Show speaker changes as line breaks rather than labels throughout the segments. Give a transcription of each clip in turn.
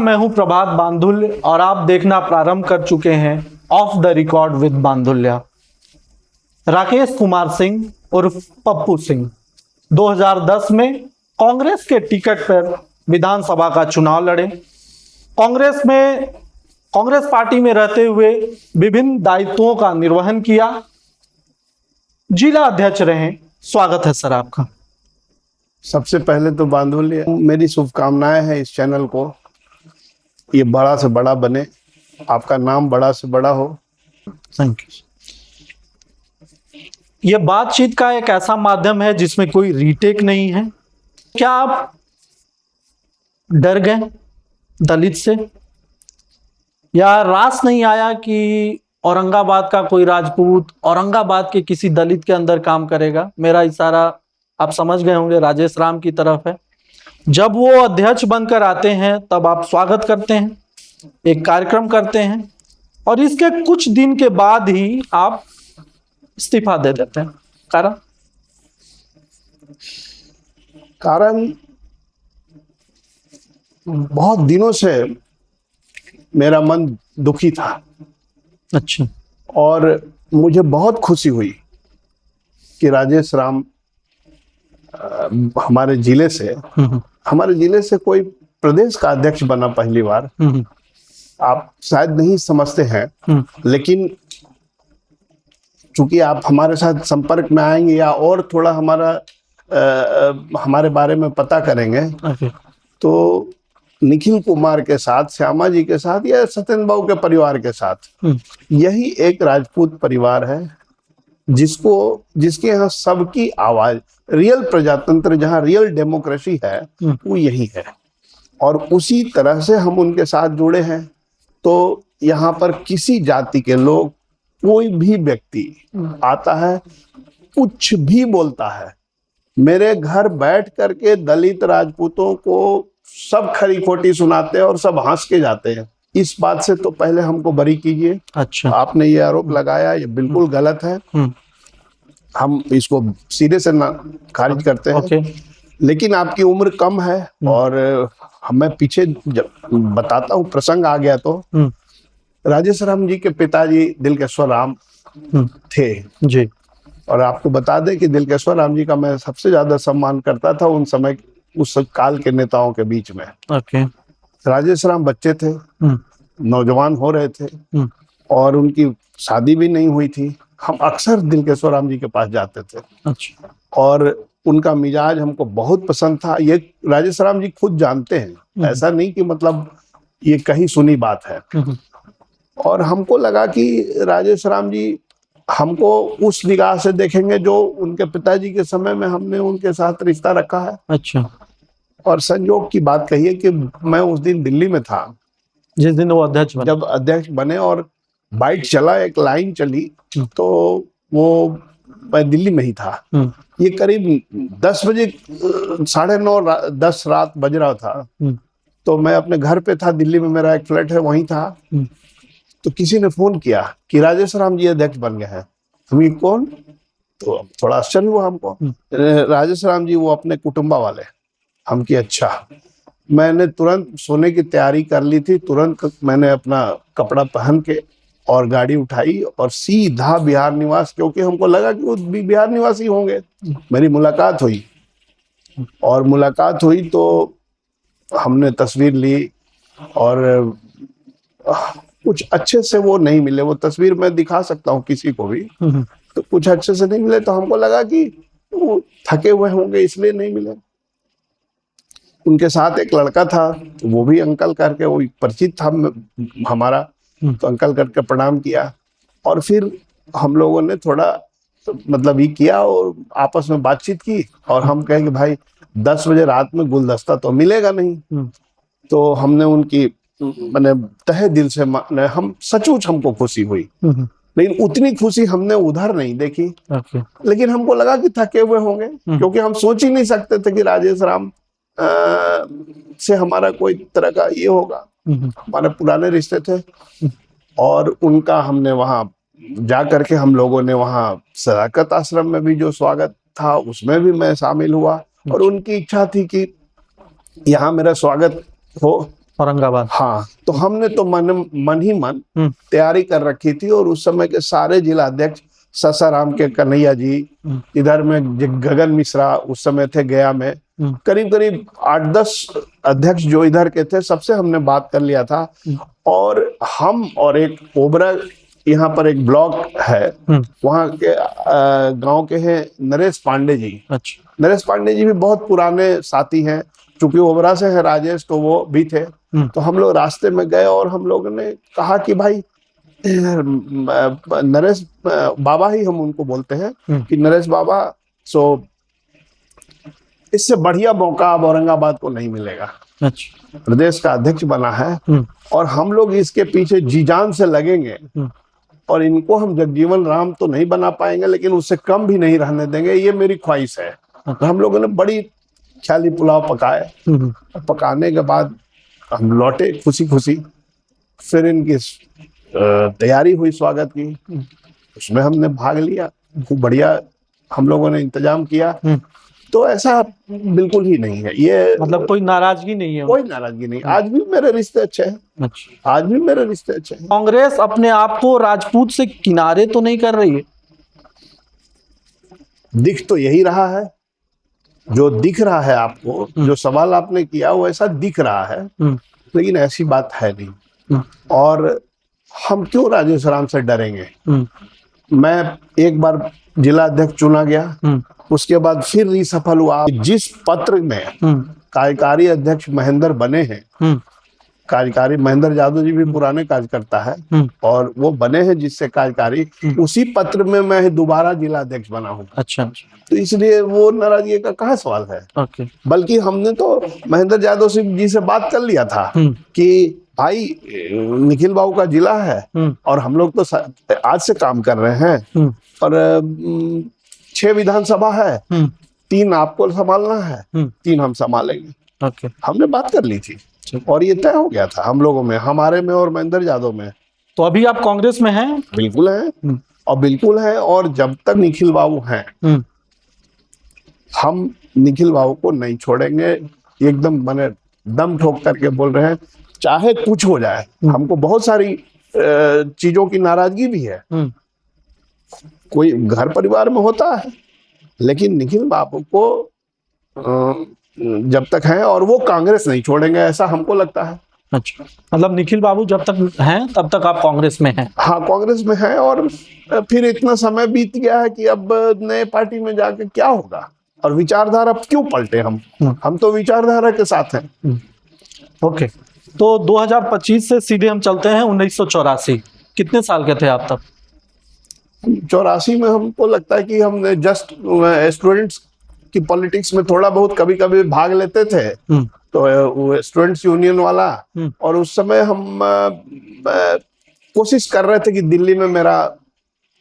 मैं हूं प्रभात बांधुल्य और आप देखना प्रारंभ कर चुके हैं ऑफ द रिकॉर्ड विद बांधुल्या। राकेश कुमार सिंह उर्फ पप्पू सिंह 2010 में कांग्रेस के टिकट पर विधानसभा का चुनाव लड़े। कांग्रेस पार्टी में रहते हुए विभिन्न दायित्वों का निर्वहन किया। जिला अध्यक्ष रहे। स्वागत है सर आपका।
सबसे पहले तो बांधुल्य, मेरी शुभकामनाएं हैं इस चैनल को, ये बड़ा से बड़ा बने, आपका नाम बड़ा से बड़ा हो।
Thank you. ये बातचीत का एक ऐसा माध्यम है जिसमें कोई रीटेक नहीं है। क्या आप डर गए दलित से, या रास नहीं आया कि औरंगाबाद का कोई राजपूत औरंगाबाद के किसी दलित के अंदर काम करेगा? मेरा इशारा आप समझ गए होंगे, राजेश राम की तरफ है। जब वो अध्यक्ष बनकर आते हैं तब आप स्वागत करते हैं, एक कार्यक्रम करते हैं और इसके कुछ दिन के बाद ही आप इस्तीफा दे देते हैं।
कारण बहुत दिनों से मेरा मन दुखी था।
अच्छा।
और मुझे बहुत खुशी हुई कि राजेश राम हमारे जिले से कोई प्रदेश का अध्यक्ष बना पहली बार। आप शायद नहीं समझते हैं, लेकिन चूंकि आप हमारे साथ संपर्क में आएंगे या और थोड़ा हमारे बारे में पता करेंगे, तो निखिल कुमार के साथ, श्यामा जी के साथ या सत्येंद्र बाबू के परिवार के साथ यही एक राजपूत परिवार है जिसके यहाँ सबकी आवाज, रियल प्रजातंत्र, जहाँ रियल डेमोक्रेसी है, वो यही है। और उसी तरह से हम उनके साथ जुड़े हैं। तो यहाँ पर किसी जाति के लोग, कोई भी व्यक्ति आता है, कुछ भी बोलता है, मेरे घर बैठ करके दलित राजपूतों को सब खरी खोटी सुनाते हैं और सब हंस के जाते हैं। इस बात से तो पहले हमको बरी कीजिए।
अच्छा।
आपने ये आरोप लगाया, ये बिल्कुल गलत है। हम इसको सिरे से ना खारिज करते हैं। लेकिन आपकी उम्र कम है और मैं पीछे जब बताता हूँ, प्रसंग आ गया तो राजेश राम जी के पिताजी दिलकेश्वर राम थे
जी।
और आपको बता दें कि दिलकेश्वर राम जी का मैं सबसे ज्यादा सम्मान करता था उस काल के नेताओं के बीच में। राजेश राम बच्चे थे, नौजवान हो रहे थे और उनकी शादी भी नहीं हुई थी। हम अक्सर दिलकेश्वर राम जी के पास जाते थे। अच्छा। और उनका मिजाज हमको बहुत पसंद था। ये राजेश राम जी खुद जानते हैं, ऐसा नहीं कि मतलब ये कहीं सुनी बात है। और हमको लगा कि राजेश राम जी हमको उस निगाह से देखेंगे जो उनके पिताजी के समय में हमने उनके साथ रिश्ता रखा है। अच्छा। और संयोग की बात कही है कि मैं उस दिन दिल्ली में था,
जिस दिन वो अध्यक्ष बने। जब
अध्यक्ष बने और बाइट चला, एक लाइन चली, तो वो मैं दिल्ली में ही था। ये करीब 10 बजे, 9:30 10 रात बज रहा था। तो मैं अपने घर पे था, दिल्ली में मेरा एक फ्लैट है, वहीं था। तो किसी ने फोन किया कि राजेश राम जी अध्यक्ष बन गए हैं। हम कौन? तो थोड़ा आश्चर्य हुआ हमको। राजेश राम जी वो अपने कुटुंबा वाले। हम की अच्छा। मैंने तुरंत सोने की तैयारी कर ली थी। तुरंत मैंने अपना कपड़ा पहन के और गाड़ी उठाई और सीधा बिहार निवास, क्योंकि हमको लगा कि वो भी बिहार निवासी होंगे। मेरी मुलाकात हुई तो हमने तस्वीर ली और कुछ अच्छे से वो नहीं मिले। वो तस्वीर मैं दिखा सकता हूँ किसी को भी, तो कुछ अच्छे से नहीं मिले। तो हमको लगा कि वो थके हुए होंगे इसलिए नहीं मिले। उनके साथ एक लड़का था, वो भी अंकल करके, वो परिचित था हमारा, तो अंकल करके प्रणाम किया। और फिर हम लोगों ने थोड़ा मतलब ये किया और आपस में बातचीत की। और हम कहें कि भाई 10 बजे रात में गुलदस्ता तो मिलेगा नहीं। तो हमने उनकी मैंने तहे दिल से हम सचमुच हमको खुशी हुई, लेकिन उतनी खुशी हमने उधर नहीं देखी। लेकिन हमको लगा कि थके हुए होंगे, क्योंकि हम सोच ही नहीं सकते थे कि राजेश राम से हमारा कोई तरह का ये होगा। हमारे पुराने रिश्ते थे और उनका हमने वहां जा करके, हम लोगों ने वहां सदाकत आश्रम में भी जो स्वागत था उसमें भी मैं शामिल हुआ। और उनकी इच्छा थी कि यहाँ मेरा स्वागत हो
औरंगाबाद।
हाँ, तो हमने तो मन ही मन तैयारी कर रखी थी, और उस समय के सारे जिला अध्यक्ष, सासाराम के कन्हैया जी, इधर में गगन मिश्रा उस समय थे गया में, करीब करीब 8-10 अध्यक्ष जो इधर के थे, सबसे हमने बात कर लिया था। और हम और एक ओबरा, यहाँ पर एक ब्लॉक है, वहाँ के गांव के हैं नरेश पांडे जी।
अच्छा।
नरेश पांडे जी भी बहुत पुराने साथी हैं, चूंकि ओबरा से है राजेश, तो वो भी थे। तो हम लोग रास्ते में गए और हम लोगों ने कहा कि भाई नरेश बाबा ही हम उनको बोलते हैं कि नरेश बाबा, सो इससे बढ़िया मौका अब औरंगाबाद को नहीं मिलेगा।
अच्छा।
प्रदेश का अध्यक्ष बना है और हम लोग इसके पीछे जी जान से लगेंगे, और इनको हम जगजीवन राम तो नहीं बना पाएंगे, लेकिन उससे कम भी नहीं रहने देंगे, ये मेरी ख्वाहिश है। तो हम लोगों ने बड़ी ख्याली पुलाव पकाए, पकाने के बाद हम लौटे खुशी खुशी। फिर इनकी तैयारी हुई स्वागत की, उसमें हमने भाग लिया, खूब बढ़िया हम लोगों ने इंतजाम किया। तो ऐसा बिल्कुल ही नहीं है, ये
मतलब कोई नाराजगी नहीं है?
कोई नाराजगी नहीं, आज भी मेरे रिश्ते अच्छे हैं।
अच्छा।
आज भी मेरे रिश्ते अच्छे हैं।
कांग्रेस अपने आप को राजपूत से किनारे तो नहीं कर रही है?
दिख तो यही रहा है, जो दिख रहा है आपको, जो सवाल आपने किया वो ऐसा दिख रहा है, लेकिन ऐसी बात है नहीं। और हम क्यों राजेश राम से डरेंगे? मैं एक बार जिला अध्यक्ष चुना गया, उसके बाद फिर रीसफल हुआ। जिस पत्र में कार्यकारी अध्यक्ष महेंद्र बने हैं, कार्यकारी महेंद्र यादव जी भी पुराने कार्यकर्ता है, और वो बने हैं जिससे कार्यकारी, उसी पत्र में मैं दोबारा जिला अध्यक्ष बना हूँ।
अच्छा।
तो इसलिए वो नाराजगी का कहाँ सवाल है।
ओके।
बल्कि हमने तो महेंद्र यादव जी से बात कर लिया था कि भाई निखिल बाबू का जिला है, और हम लोग तो आज से काम कर रहे हैं, और 6 विधानसभा है, 3 आपको संभालना है, 3 हम संभालेंगे।
ओके।
हमने बात कर ली थी और ये तय हो गया था हम लोगों में, हमारे में और महेंद्र यादव में।
तो अभी आप कांग्रेस में हैं?
बिल्कुल है, और बिल्कुल है, और जब तक निखिल बाबू हैं हम निखिल बाबू को नहीं छोड़ेंगे। एकदम मैंने दम ठोक करके बोल रहे हैं, चाहे कुछ हो जाए। हमको बहुत सारी चीजों की नाराजगी भी है, कोई घर परिवार में होता है, लेकिन निखिल बाबू को जब तक हैं, और वो कांग्रेस नहीं छोड़ेंगे, ऐसा हमको लगता है।
अच्छा, मतलब निखिल बाबू जब तक हैं तब तक आप कांग्रेस में हैं?
हाँ, कांग्रेस में हैं, और फिर इतना समय बीत गया है कि अब नए पार्टी में जाके क्या होगा, और विचारधारा क्यों पलटे। हम तो विचारधारा के साथ हैं।
ओके, तो 2025 से सीधे हम चलते हैं 1984। कितने साल के थे आप तब?
84 में हमको लगता है कि हमने जस्ट स्टूडेंट्स की पॉलिटिक्स में थोड़ा बहुत कभी कभी भाग लेते थे, तो स्टूडेंट्स यूनियन वाला, और उस समय हम कोशिश कर रहे थे कि दिल्ली में मेरा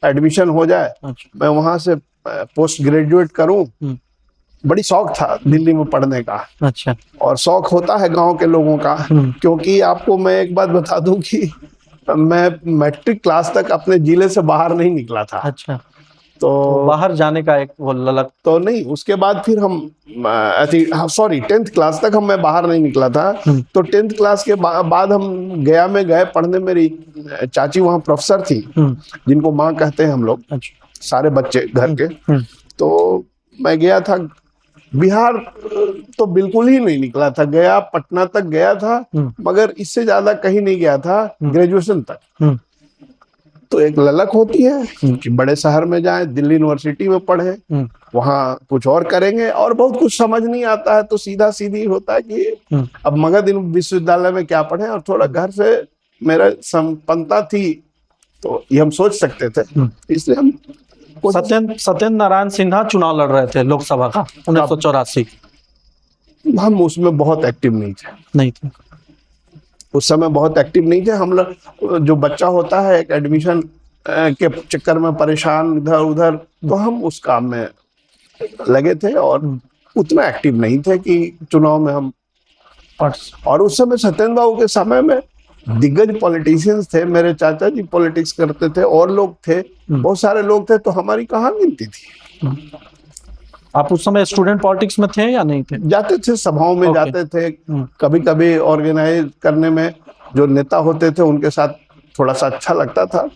एडमिशन हो जाए। अच्छा। मैं वहां से पोस्ट ग्रेजुएट करूं, बड़ी शौक था दिल्ली में पढ़ने का।
अच्छा। और
शौक होता है गांव के लोगों का, क्योंकि आपको मैं एक बात बता दूं कि मैं मैट्रिक क्लास तक अपने जिले से बाहर नहीं निकला था।
अच्छा। तो बाहर जाने का एक वो ललक
तो नहीं, उसके बाद फिर हम 10th क्लास तक मैं बाहर नहीं निकला था। तो 10th क्लास के बाद हम गया में गए पढ़ने। मेरी चाची वहाँ प्रोफेसर थी, जिनको माँ कहते हैं हम लोग। अच्छा। सारे बच्चे घर के। तो मैं गया था, बिहार तो बिल्कुल ही नहीं निकला था, गया पटना तक गया था, मगर इससे ज्यादा कहीं नहीं गया था ग्रेजुएशन तक। तो एक ललक होती है कि बड़े शहर में जाएं, दिल्ली यूनिवर्सिटी में पढ़े, वहाँ कुछ और करेंगे, और बहुत कुछ समझ नहीं आता है तो सीधा सीधी होता है कि अब मगध विश्वविद्यालय में क्या पढ़े, और थोड़ा घर से मेरा संपन्नता थी तो ये हम सोच सकते थे, इसलिए हम
सत्येंद्र नारायण सिन्हा चुनाव लड़ रहे थे लोकसभा का 1984।
हम उसमें बहुत एक्टिव नहीं थे। उस समय बहुत एक्टिव नहीं थे हम लोग। जो बच्चा होता है एक एडमिशन के चक्कर में परेशान इधर उधर, तो हम उस काम में लगे थे और उतना एक्टिव नहीं थे कि चुनाव में हम। और उस समय सत्येंद्र बाबू के समय में दिग्गज पॉलिटिशियंस थे, मेरे चाचा जी पॉलिटिक्स करते थे, और लोग थे, बहुत सारे लोग थे, तो हमारी कहाँ गिनती थी।
आप उस समय स्टूडेंट पॉलिटिक्स में थे या नहीं थे?
जाते थे, सभाओं में
ओके।
जाते थे, कभी कभी ऑर्गेनाइज करने में जो नेता होते थे उनके साथ थोड़ा सा अच्छा लगता था,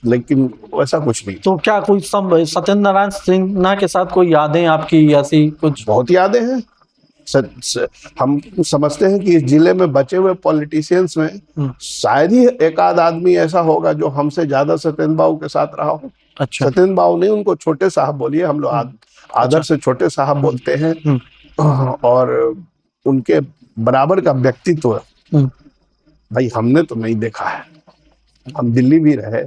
लेकिन वैसा कुछ नहीं।
तो क्या कोई सत्येंद्र नारायण सिन्हा के साथ कोई यादें आपकी ऐसी कुछ?
बहुत यादें हैं। हम समझते हैं कि इस जिले में बचे हुए पॉलिटिशियंस में शायद ही एक आध आदमी ऐसा होगा जो हमसे ज्यादा सत्येंद्र बाबू के साथ रहा हो।
अच्छा।
सत्येंद्र बाबू नहीं, उनको छोटे साहब बोलिए, हम लोग आदर से छोटे साहब बोलते हैं। और उनके बराबर का व्यक्तित्व भाई हमने तो नहीं देखा है। हम दिल्ली भी रहे,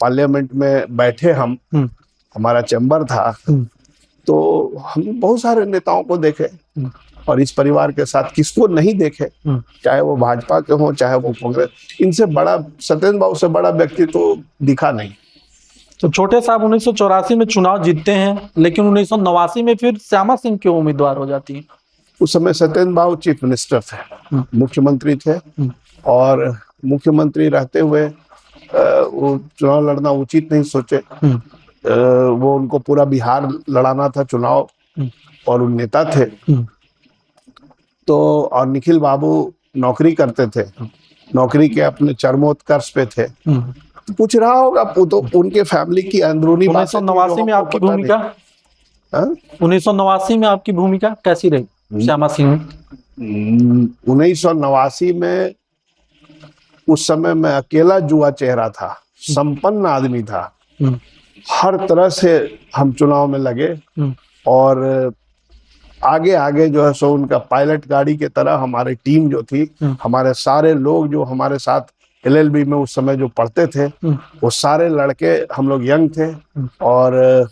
पार्लियामेंट में बैठे, हम हमारा चैम्बर था, तो हम बहुत सारे नेताओं को देखे और इस परिवार के साथ किसको नहीं देखे, चाहे वो भाजपा के हो चाहे वो कांग्रेस। इनसे बड़ा, सत्येंद्र बाबू से बड़ा व्यक्ति तो दिखा नहीं।
तो छोटे साहब 1984 में चुनाव जीतते हैं, लेकिन 1989 में फिर श्यामा सिंह क्यों उम्मीदवार हो जाती है?
उस समय सत्येंद्र बाबू चीफ मिनिस्टर थे, मुख्यमंत्री थे, और मुख्यमंत्री रहते हुए वो चुनाव लड़ना उचित नहीं सोचे। वो उनको पूरा बिहार लड़ाना था चुनाव, और वो नेता थे। तो और निखिल बाबू नौकरी करते थे, नौकरी के अपने चरमोत्कर्ष पे थे। तो पूछ रहा होगा तो उनके फैमिली की अंदरूनी बात।
1989 में आपकी भूमिका, 1989 में आपकी भूमिका कैसी रही श्यामा सिंह में?
1989 में उस समय मैं अकेला जुआ चेहरा था, संपन्न आदमी था, हर तरह से हम चुनाव में लगे, और आगे आगे जो है सो उनका पायलट गाड़ी के तरह हमारी टीम जो थी, हमारे सारे लोग जो हमारे साथ LLB में उस समय जो पढ़ते थे, वो सारे लड़के, हम लोग यंग थे, और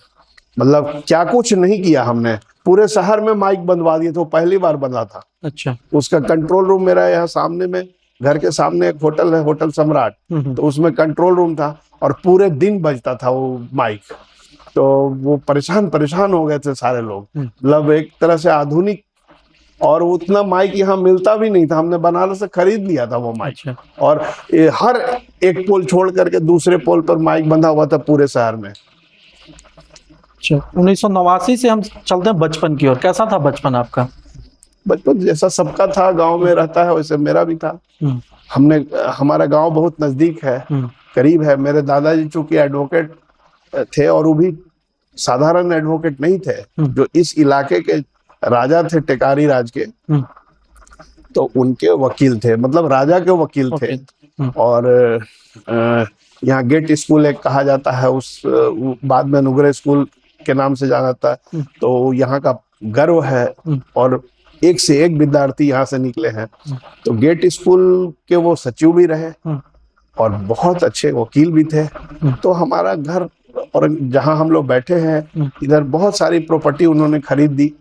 मतलब क्या कुछ नहीं किया हमने। पूरे शहर में माइक बंधवा दिए थे, पहली बार बंधा था।
अच्छा। उसका
कंट्रोल रूम मेरा यहाँ सामने में, घर के सामने एक होटल है, होटल सम्राट, तो उसमें कंट्रोल रूम था, और पूरे दिन बजता था वो माइक। तो वो परेशान हो गए थे सारे लोग, मतलब एक तरह से आधुनिक, और उतना माइक यहाँ मिलता भी नहीं था, हमने बनारस से खरीद लिया था वो माइक। अच्छा। और हर एक पोल छोड़ करके दूसरे पोल पर माइक बंधा हुआ था पूरे शहर में।
अच्छा, 1989 से हम चलते हैं बचपन की ओर। कैसा था बचपन आपका?
बचपन जैसा सबका था, गांव में रहता है वैसे मेरा भी था। हमारा गांव बहुत नजदीक है, करीब है। मेरे दादाजी चूंकि एडवोकेट थे, और वो भी साधारण एडवोकेट नहीं थे, जो इस इलाके के राजा थे, टेकारी राज के, तो उनके वकील थे, मतलब राजा के वकील थे। और यहाँ गेट स्कूल एक कहा जाता है, उस बाद में नुगरे स्कूल के नाम से जाना जाता है। तो यहाँ का गर्व है, और एक से एक विद्यार्थी यहाँ से निकले हैं। तो गेट स्कूल के वो सचिव भी रहे, और बहुत अच्छे वकील भी थे। तो हमारा घर, और जहाँ हम लोग बैठे हैं इधर, बहुत सारी प्रॉपर्टी उन्होंने खरीद दी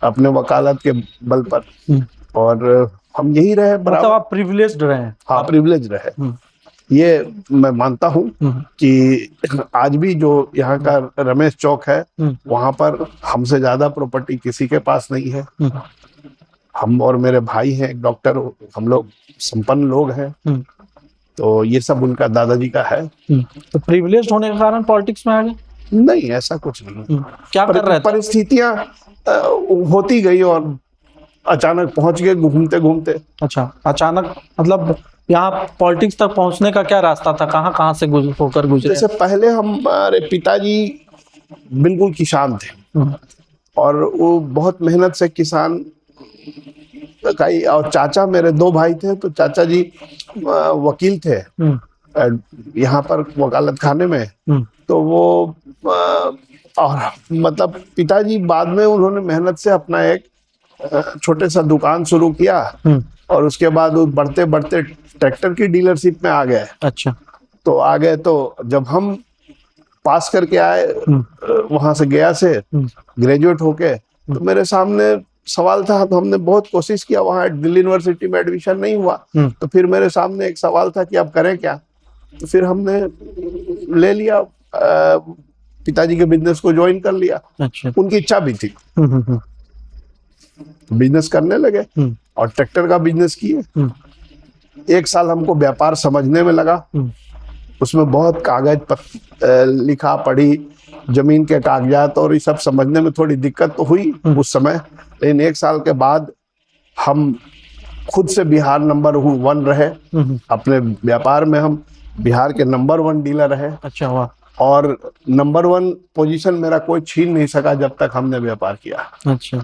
अपने वकालत के बल पर, और हम यही रहे बराबर।
मतलब आप प्रिविलेज्ड रहे हैं?
हाँ, प्रिविलेज रहे, ये मैं मानता हूँ कि आज भी जो यहाँ का रमेश चौक है, वहां पर हमसे ज्यादा प्रॉपर्टी किसी के पास नहीं है। हम और मेरे भाई हैं, एक डॉक्टर, हम लोग संपन्न लोग हैं। तो ये सब उनका दादाजी का है।
तो प्रिविलेज्ड होने के कारण पॉलिटिक्स में आ गए?
नहीं, ऐसा कुछ नहीं।
क्या कर रहे थे?
परिस्थितियां होती गई, और अचानक पहुंच गए घूमते घूमते।
अच्छा, अचानक मतलब यहाँ पॉलिटिक्स तक पहुंचने का क्या रास्ता था? कहाँ से होकर गुजरे?
जैसे पहले हमारे पिताजी बिल्कुल किसान थे, और वो बहुत मेहनत से किसान का, और चाचा, मेरे 2 भाई थे, तो चाचा जी वकील थे यहाँ पर वकालत खाने में। तो वो और मतलब पिताजी बाद में उन्होंने मेहनत से अपना एक छोटे सा दुकान शुरू किया, और उसके बाद वो बढ़ते बढ़ते ट्रैक्टर की डीलरशिप में आ गए। अच्छा। तो आ गए, तो जब हम पास करके आए वहां से, गया से ग्रेजुएट होके, तो मेरे सामने सवाल था। तो हमने बहुत कोशिश किया, वहाँ दिल्ली यूनिवर्सिटी में एडमिशन नहीं हुआ, तो फिर मेरे सामने एक सवाल था कि अब करें क्या। तो फिर हमने ले लिया, पिताजी के बिजनेस को ज्वाइन कर लिया। अच्छा। उनकी इच्छा भी थी, बिजनेस करने लगे, और ट्रैक्टर का बिजनेस किए। 1 साल हमको व्यापार समझने में लगा, उसमें बहुत कागज लिखा पढ़ी जमीन के कागजात और ये सब समझने में थोड़ी दिक्कत तो हुई उस समय, लेकिन 1 साल के बाद हम खुद से बिहार नंबर 1 रहे। अपने व्यापार में हम बिहार के नंबर 1 डीलर रहे।
अच्छा, वाह।
और नंबर 1 पोजीशन मेरा कोई छीन नहीं सका जब तक हमने व्यापार किया।
अच्छा।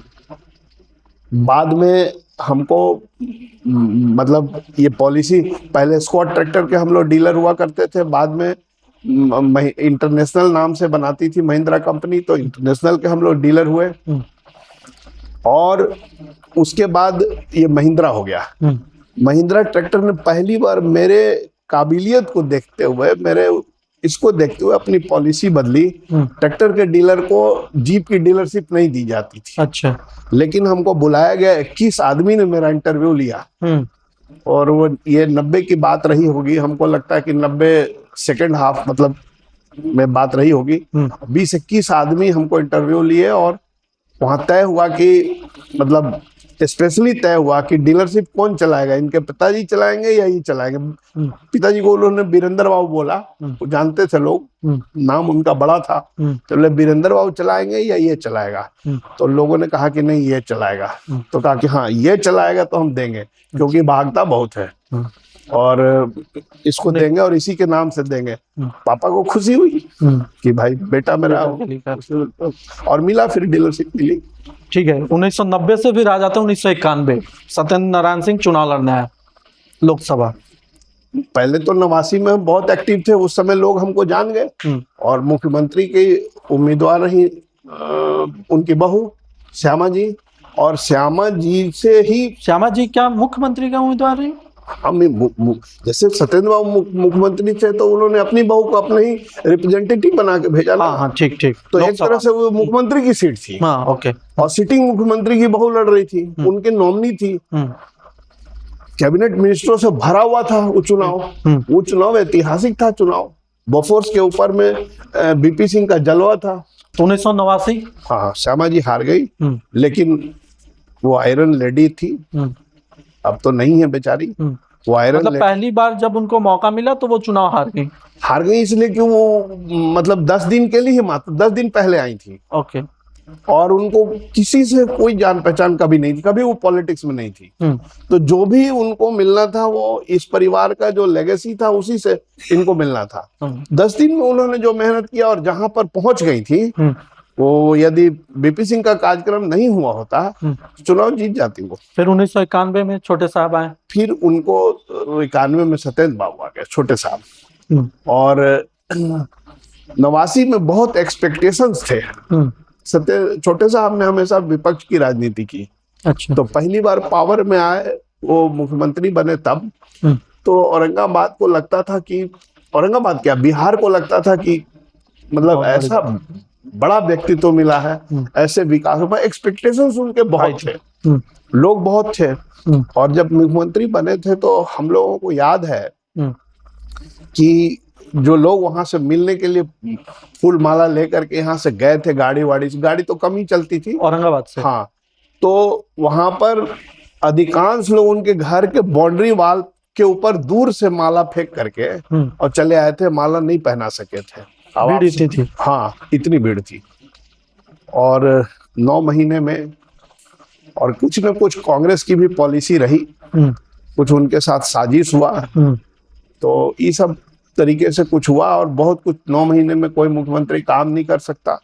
बाद में हमको मतलब ये पॉलिसी, पहले स्कॉट ट्रैक्टर के हम लोग डीलर हुआ करते थे, बाद में इंटरनेशनल नाम से बनाती थी महिंद्रा कंपनी, तो इंटरनेशनल के हम लोग डीलर हुए। और उसके बाद ये महिंद्रा हो गया। महिंद्रा ट्रैक्टर ने पहली बार मेरे काबिलियत को देखते हुए, मेरे इसको देखते हुए अपनी पॉलिसी बदली। ट्रैक्टर के डीलर को जीप की डीलरशिप नहीं दी जाती थी।
अच्छा।
लेकिन हमको बुलाया गया, 21 आदमी ने मेरा इंटरव्यू लिया। और वो ये 90 की बात रही होगी, हमको लगता है कि 90 सेकेंड हाफ मतलब में बात रही होगी। 20-21 आदमी हमको इंटरव्यू लिए और वहां तय हुआ कि मतलब स्पेशली तय हुआ कि डीलरशिप कौन चलाएगा, इनके पिताजी चलाएंगे या ये चलाएंगे। पिताजी को उन्होंने वीरेंद्र बाबू बोला, वो जानते थे लोग, नाम उनका बड़ा था। तो बोले वीरेंद्र बाबू चलाएंगे या ये चलाएगा। तो लोगों ने कहा कि नहीं ये चलाएगा। तो कहा कि हाँ ये चलाएगा तो हम देंगे, क्योंकि भागता बहुत है और इसको देंगे और इसी के नाम से देंगे। पापा को खुशी हुई कि भाई बेटा मेरा, और मिला, फिर डीलरशिप मिली।
ठीक है। 1990 से फिर आ जाते हैं 1991, सत्येंद्र नारायण सिंह चुनाव लड़ने आए लोकसभा।
पहले तो 89 में हम बहुत एक्टिव थे, उस समय लोग हमको जान गए। और मुख्यमंत्री के उम्मीदवार रही उनकी बहू श्यामा जी, और श्यामा जी से ही। श्यामा जी क्या मुख्यमंत्री का उम्मीदवार रही? हम जैसे सत्येंद्र बाबू मुख्यमंत्री थे तो उन्होंने अपनी बहू को अपने ही रिप्रेजेंटेटिव बना के भेजा ना।
हाँ, ठीक ठीक।
तो एक तरह से वो मुख्यमंत्री की सीट थी।
हाँ, ओके।
और सिटिंग मुख्यमंत्री की बहू लड़ रही थी, उनकी नॉमिनी थी। कैबिनेट मिनिस्टरों से भरा हुआ था वो चुनाव। वो चुनाव ऐतिहासिक था। चुनाव बोफोर्स के ऊपर में बीपी सिंह का जलवा था।
1989।
हाँ, श्यामा जी हार गई, लेकिन वो आयरन लेडी थी, अब तो नहीं है बेचारी। वो आयरन
मतलब पहली बार जब उनको मौका मिला तो वो चुनाव हार गई इसलिए कि वो मतलब 10 दिन के लिए, मात्र 10 दिन पहले आई थी। ओके।
और उनको किसी से कोई जान पहचान कभी नहीं थी, कभी वो पॉलिटिक्स में नहीं थी। तो जो भी उनको मिलना था वो इस परिवार का जो लेगेसी था उसी से इनको मिलना था। 10 दिन में उन्होंने जो मेहनत किया और जहां पर पहुंच गई थी, वो यदि बीपी सिंह का कार्यक्रम नहीं हुआ होता चुनाव जीत जाती वो।
फिर 1991 में छोटे साहब आए। फिर
उनको 91 में सत्येंद्र बाबू आ गए, छोटे साहब। और 89 में बहुत एक्सपेक्टेशंस थे। छोटे साहब ने हमेशा विपक्ष की राजनीति की। अच्छा। तो पहली बार पावर में आए, वो मुख्यमंत्री बने तब। तो औरंगाबाद को लगता था कि, औरंगाबाद क्या बिहार को लगता था कि मतलब ऐसा बड़ा व्यक्तित्व मिला है, ऐसे विकास में एक्सपेक्टेशंस उनके बहुत थे, लोग बहुत थे। और जब मुख्यमंत्री बने थे तो हम लोगों को याद है कि जो लोग वहां से मिलने के लिए फूल माला लेकर के यहाँ से गए थे, गाड़ी तो कम ही चलती थी औरंगाबाद से। हाँ, तो वहां पर अधिकांश लोग उनके घर के बाउंड्री वाल के ऊपर दूर से माला फेंक करके और चले आए थे। माला नहीं पहना सके थे, भीड़ इतनी थी। हाँ, इतनी भीड़ थी। और 9 महीने में और कुछ न कुछ कांग्रेस की भी पॉलिसी रही, कुछ उनके साथ साजिश हुआ, तो ये सब तरीके से कुछ हुआ और बहुत कुछ। 9 महीने में कोई मुख्यमंत्री काम नहीं कर सकता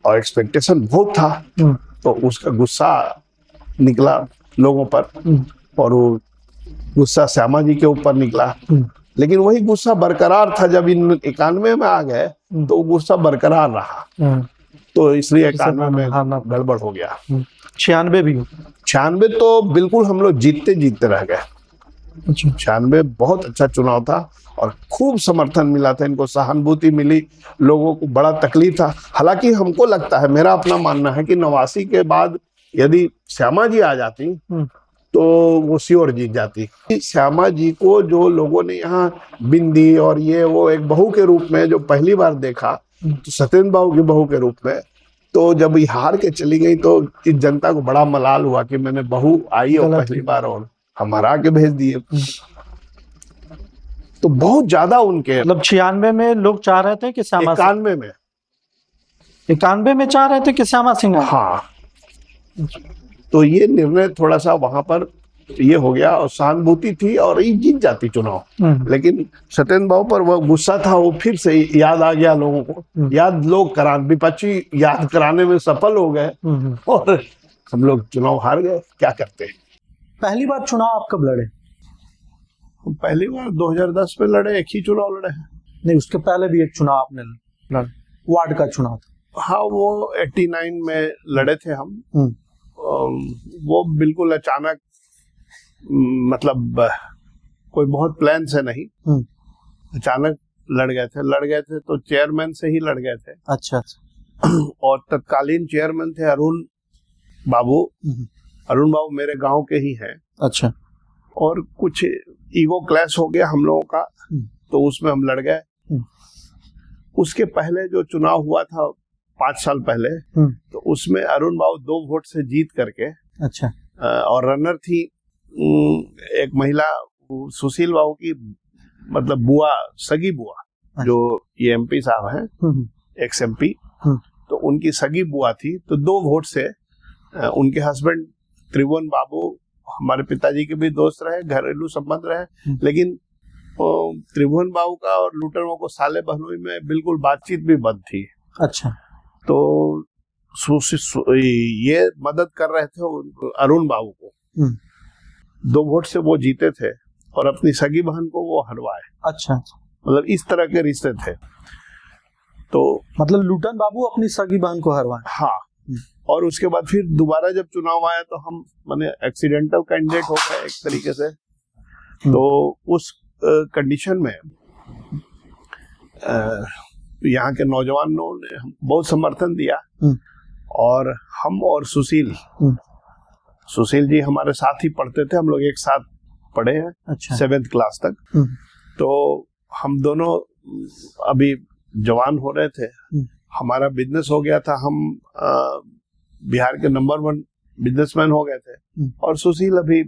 और एक्सपेक्टेशन बहुत था, तो उसका गुस्सा निकला लोगों पर और वो गुस्सा श्यामा जी के ऊपर निकला। लेकिन वही गुस्सा बरकरार था। जब इन 91 में आ गए तो गुस्सा बरकरार रहा, तो इसलिए 91 में गड़बड़ हो गया। 96 भी? 96 तो बिल्कुल हम लोग जीतते रह गए। 96 बहुत अच्छा चुनाव था और खूब समर्थन मिला था, इनको सहानुभूति मिली, लोगों को बड़ा तकलीफ था। हालांकि हमको लगता है, मेरा अपना मानना है कि 89 के बाद यदि श्यामा जी आ जाती तो वो श्योर जीत जाती। श्यामा जी को जो लोगों ने यहाँ बिंदी और ये वो एक बहू के रूप में जो पहली बार देखा, तो सत्येंद्र बाबू की बहू के रूप में, तो जब हार के चली गई तो इस जनता को बड़ा मलाल हुआ कि मैंने बहू आई और पहली बार और हम हरा के भेज दिए। तो बहुत ज्यादा उनके,
मतलब 96 में लोग चाह रहे थे कि श्यामा
91 में,
91 में चाह रहे थे कि श्यामा सिंह आए।
हाँ, तो ये निर्णय थोड़ा सा वहां पर ये हो गया और सहानुभूति थी और ये जीत जाती चुनाव। लेकिन सत्येंद्र बाबू पर वो गुस्सा था, वो फिर से याद आ गया लोगों को, याद लोग विपक्षी याद कराने में सफल हो गए और हम लोग चुनाव हार गए। क्या करते हैं।
पहली बार चुनाव आप कब लड़े?
पहली बार 2010 में लड़े, एक ही चुनाव लड़े हैं।
नहीं, उसके पहले भी एक चुनाव आपने लड़ा, वार्ड का चुनाव था।
हाँ, वो 89 में लड़े थे हम। वो बिल्कुल अचानक, मतलब कोई बहुत प्लान से नहीं, अचानक लड़ गए थे तो चेयरमैन से ही लड़ गए थे।
अच्छा।
और तत्कालीन चेयरमैन थे अरुण बाबू। अरुण बाबू मेरे गांव के ही हैं।
अच्छा।
और कुछ ईगो क्लैश हो गया हम लोगों का, तो उसमें हम लड़ गए। उसके पहले जो चुनाव हुआ था 5 साल पहले, तो उसमें अरुण बाबू 2 वोट से जीत करके, अच्छा, और रनर थी एक महिला, सुशील बाबू की मतलब बुआ, सगी बुआ, जो ये एमपी साहब हैं, एक्स एमपी, तो उनकी सगी बुआ थी। तो 2 वोट से उनके हस्बैंड त्रिभुवन बाबू हमारे पिताजी के भी दोस्त रहे, घरेलू संबंध रहे, लेकिन त्रिभुवन बाबू का और लूटर बाबू को साले बहनोई में बिल्कुल बातचीत भी बंद थी। अच्छा। तो ये मदद कर रहे थे अरुण बाबू को। 2 वोट से वो जीते थे और अपनी सगी बहन को वो हरवाए। अच्छा। मतलब इस तरह के रिश्ते थे। तो मतलब लूटन बाबू अपनी सगी बहन को हरवाए। हाँ। और उसके बाद फिर दोबारा जब चुनाव आया तो हम माने एक्सीडेंटल कैंडिडेट हो गए एक तरीके से। तो उस कंडीशन में यहाँ के नौजवानों ने बहुत समर्थन दिया और हम और सुशील जी हमारे साथ ही पढ़ते थे, हम लोग एक साथ पढ़े हैं। अच्छा। 7th क्लास तक। तो हम दोनों अभी जवान हो रहे थे, हमारा बिजनेस हो गया था, हम बिहार के नंबर 1 बिजनेसमैन हो गए थे और सुशील अभी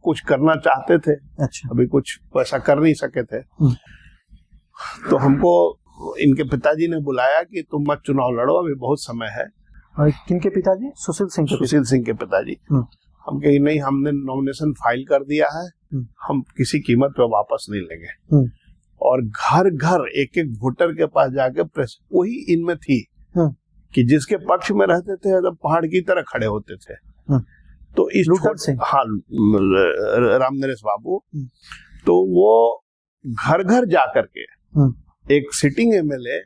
कुछ करना चाहते थे। अच्छा। अभी कुछ पैसा कर नहीं सके थे। तो हमको इनके पिताजी ने बुलाया कि तुम मत चुनाव लड़ो, अभी बहुत समय है। किनके पिताजी? सुशील सिंह के पिताजी। हम कहे नहीं, हमने नॉमिनेशन फाइल कर दिया है, हम किसी कीमत पे वापस नहीं लेंगे। और घर घर एक एक वोटर के पास जाके प्रेस, वही इनमें थी कि जिसके पक्ष में रहते थे तो पहाड़ की तरह खड़े होते थे। तो इस हाँ, रामनरेश बाबू, तो वो घर घर जा करके एक सिटिंग एमएलए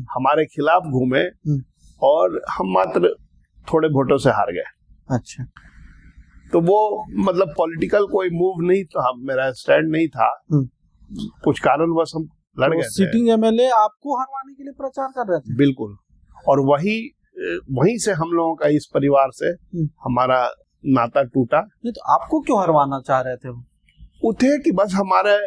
हमारे खिलाफ घूमे और हम मात्र थोड़े वोटों से हार गए। अच्छा। तो वो मतलब पॉलिटिकल कोई मूव नहीं था, मेरा स्टैंड नहीं था, कुछ कारणवश हम लड़ गए।
सिटिंग एमएलए आपको हरवाने के लिए प्रचार कर रहे थे?
बिल्कुल। और वहीं से हम लोगों का, इस परिवार से हमारा नाता टूटा।
नहीं तो आपको क्यों हरवाना चाह रहे थे?
वो थे कि बस हमारे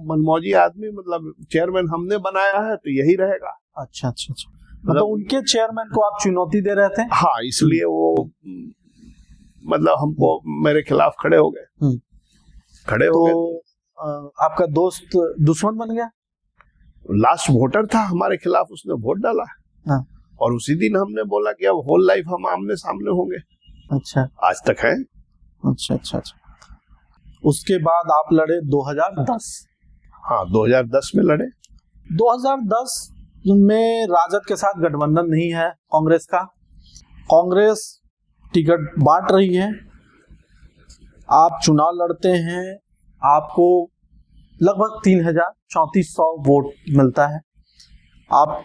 मनमौजी आदमी, मतलब चेयरमैन हमने बनाया है तो यही रहेगा।
अच्छा अच्छा अच्छा। मतलब उनके चेयरमैन को आप चुनौती दे रहे थे?
हाँ, इसलिए वो मतलब हमको मेरे खिलाफ खड़े हो गए।
आपका दोस्त दुश्मन बन गया?
लास्ट वोटर था हमारे खिलाफ, उसने वोट डाला। हाँ। और उसी दिन हमने बोला कि अब होल लाइफ हम आमने सामने होंगे। अच्छा। आज तक है।
अच्छा अच्छा अच्छा। उसके बाद आप लड़े 2010।
हाँ, 2010 में लड़े।
2010 में राजद के साथ गठबंधन नहीं है कांग्रेस का, कांग्रेस टिकट बांट रही है, आप चुनाव लड़ते हैं, आपको लगभग 3400 वोट मिलता है। आप